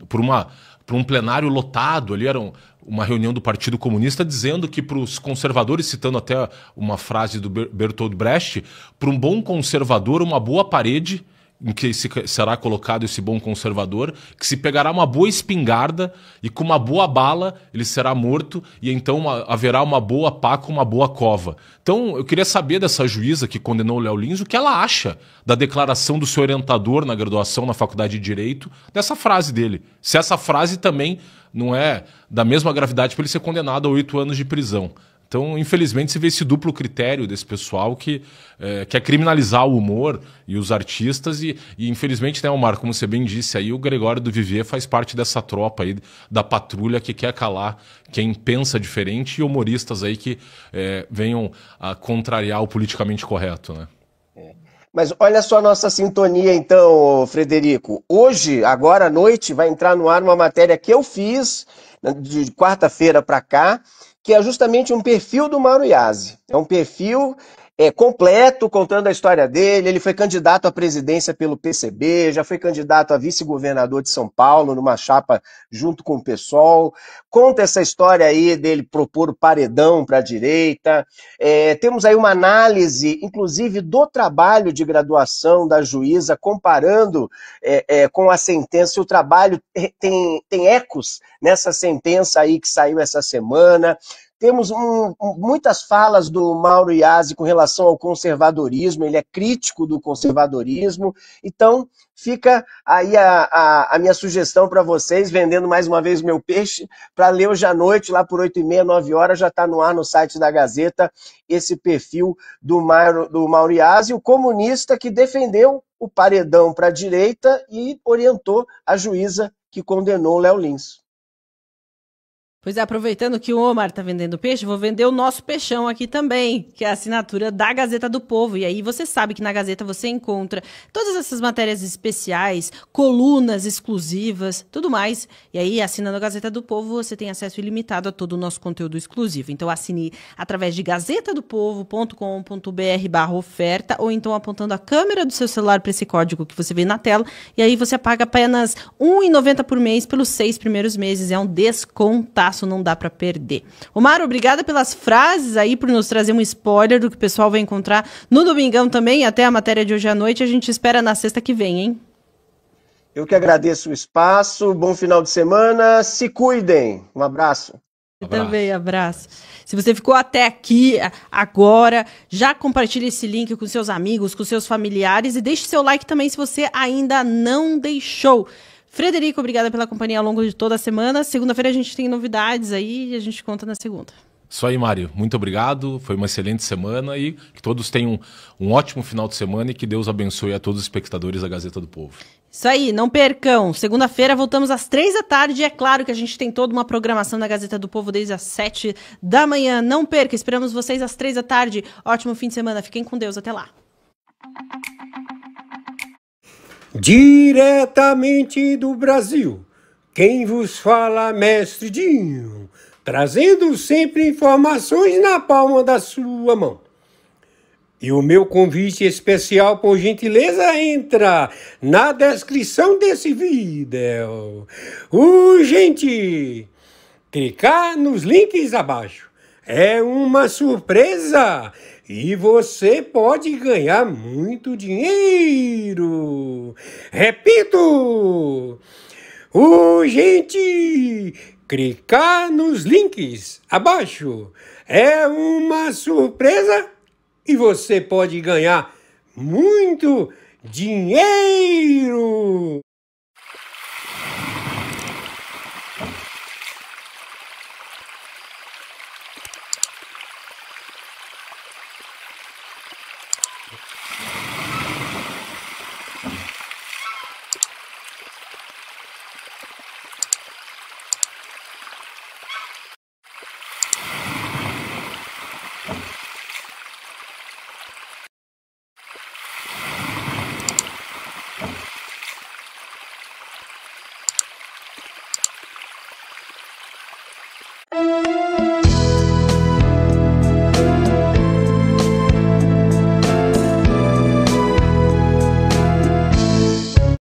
por um plenário lotado, ali era uma reunião do Partido Comunista, dizendo que para os conservadores, citando até uma frase do Bertolt Brecht, para um bom conservador, uma boa parede em que será colocado esse bom conservador, que se pegará uma boa espingarda e com uma boa bala ele será morto e então haverá uma boa pá com uma boa cova. Então eu queria saber dessa juíza que condenou o Léo Lins o que ela acha da declaração do seu orientador na graduação na Faculdade de Direito, dessa frase dele. Se essa frase também não é da mesma gravidade para ele ser condenado a 8 anos de prisão. Então, infelizmente, se vê esse duplo critério desse pessoal que quer criminalizar o humor e os artistas e infelizmente, né, Omar, como você bem disse aí, o Gregório do Vivier faz parte dessa tropa aí da patrulha que quer calar quem pensa diferente e humoristas aí que venham a contrariar o politicamente correto, né? Mas olha só a nossa sintonia então, Frederico. Hoje, agora à noite, vai entrar no ar uma matéria que eu fiz de quarta-feira para cá, que é justamente um perfil do Mauro Iazzi. É um perfil completo, contando a história dele. Ele foi candidato à presidência pelo PCB, já foi candidato a vice-governador de São Paulo, numa chapa junto com o PSOL. Conta essa história aí dele propor o paredão para a direita. Temos aí uma análise, inclusive, do trabalho de graduação da juíza, comparando com a sentença. O trabalho tem ecos nessa sentença aí que saiu essa semana. Temos muitas falas do Mauro Iazzi com relação ao conservadorismo, ele é crítico do conservadorismo, então fica aí a minha sugestão para vocês, vendendo mais uma vez o meu peixe, para ler hoje à noite, lá por 8h30, 9 horas, já está no ar no site da Gazeta, esse perfil do Mauro Iazzi, o comunista que defendeu o paredão para a direita e orientou a juíza que condenou o Léo Lins. Pois é, aproveitando que o Omar tá vendendo peixe, vou vender o nosso peixão aqui também, que é a assinatura da Gazeta do Povo. E aí você sabe que na Gazeta você encontra todas essas matérias especiais, colunas exclusivas, tudo mais. E aí, assinando a Gazeta do Povo, você tem acesso ilimitado a todo o nosso conteúdo exclusivo. Então assine através de gazetadopovo.com.br/oferta ou então apontando a câmera do seu celular para esse código que você vê na tela. E aí você paga apenas R$ 1,90 por mês pelos 6 primeiros meses. É um descontado abraço, não dá para perder. Omar, obrigada pelas frases aí, por nos trazer um spoiler do que o pessoal vai encontrar no Domingão também, até a matéria de hoje à noite. A gente espera na sexta que vem, hein? Eu que agradeço o espaço, bom final de semana, se cuidem. Um abraço. Eu também, abraço. Se você ficou até aqui, agora, já compartilhe esse link com seus amigos, com seus familiares e deixe seu like também se você ainda não deixou. Frederico, obrigada pela companhia ao longo de toda a semana. Segunda-feira a gente tem novidades aí e a gente conta na segunda. Isso aí, Mário. Muito obrigado. Foi uma excelente semana e que todos tenham um ótimo final de semana e que Deus abençoe a todos os espectadores da Gazeta do Povo. Isso aí, não percam. Segunda-feira voltamos às 15h e é claro que a gente tem toda uma programação da Gazeta do Povo desde as 7 da manhã. Não perca, esperamos vocês às 15h. Ótimo fim de semana. Fiquem com Deus. Até lá. Diretamente do Brasil, quem vos fala, Mestre Dinho, trazendo sempre informações na palma da sua mão. E o meu convite especial, por gentileza, entra na descrição desse vídeo. Urgente! Clicar nos links abaixo. É uma surpresa e você pode ganhar muito dinheiro. Repito! Urgente! Clicar nos links abaixo. É uma surpresa e você pode ganhar muito dinheiro.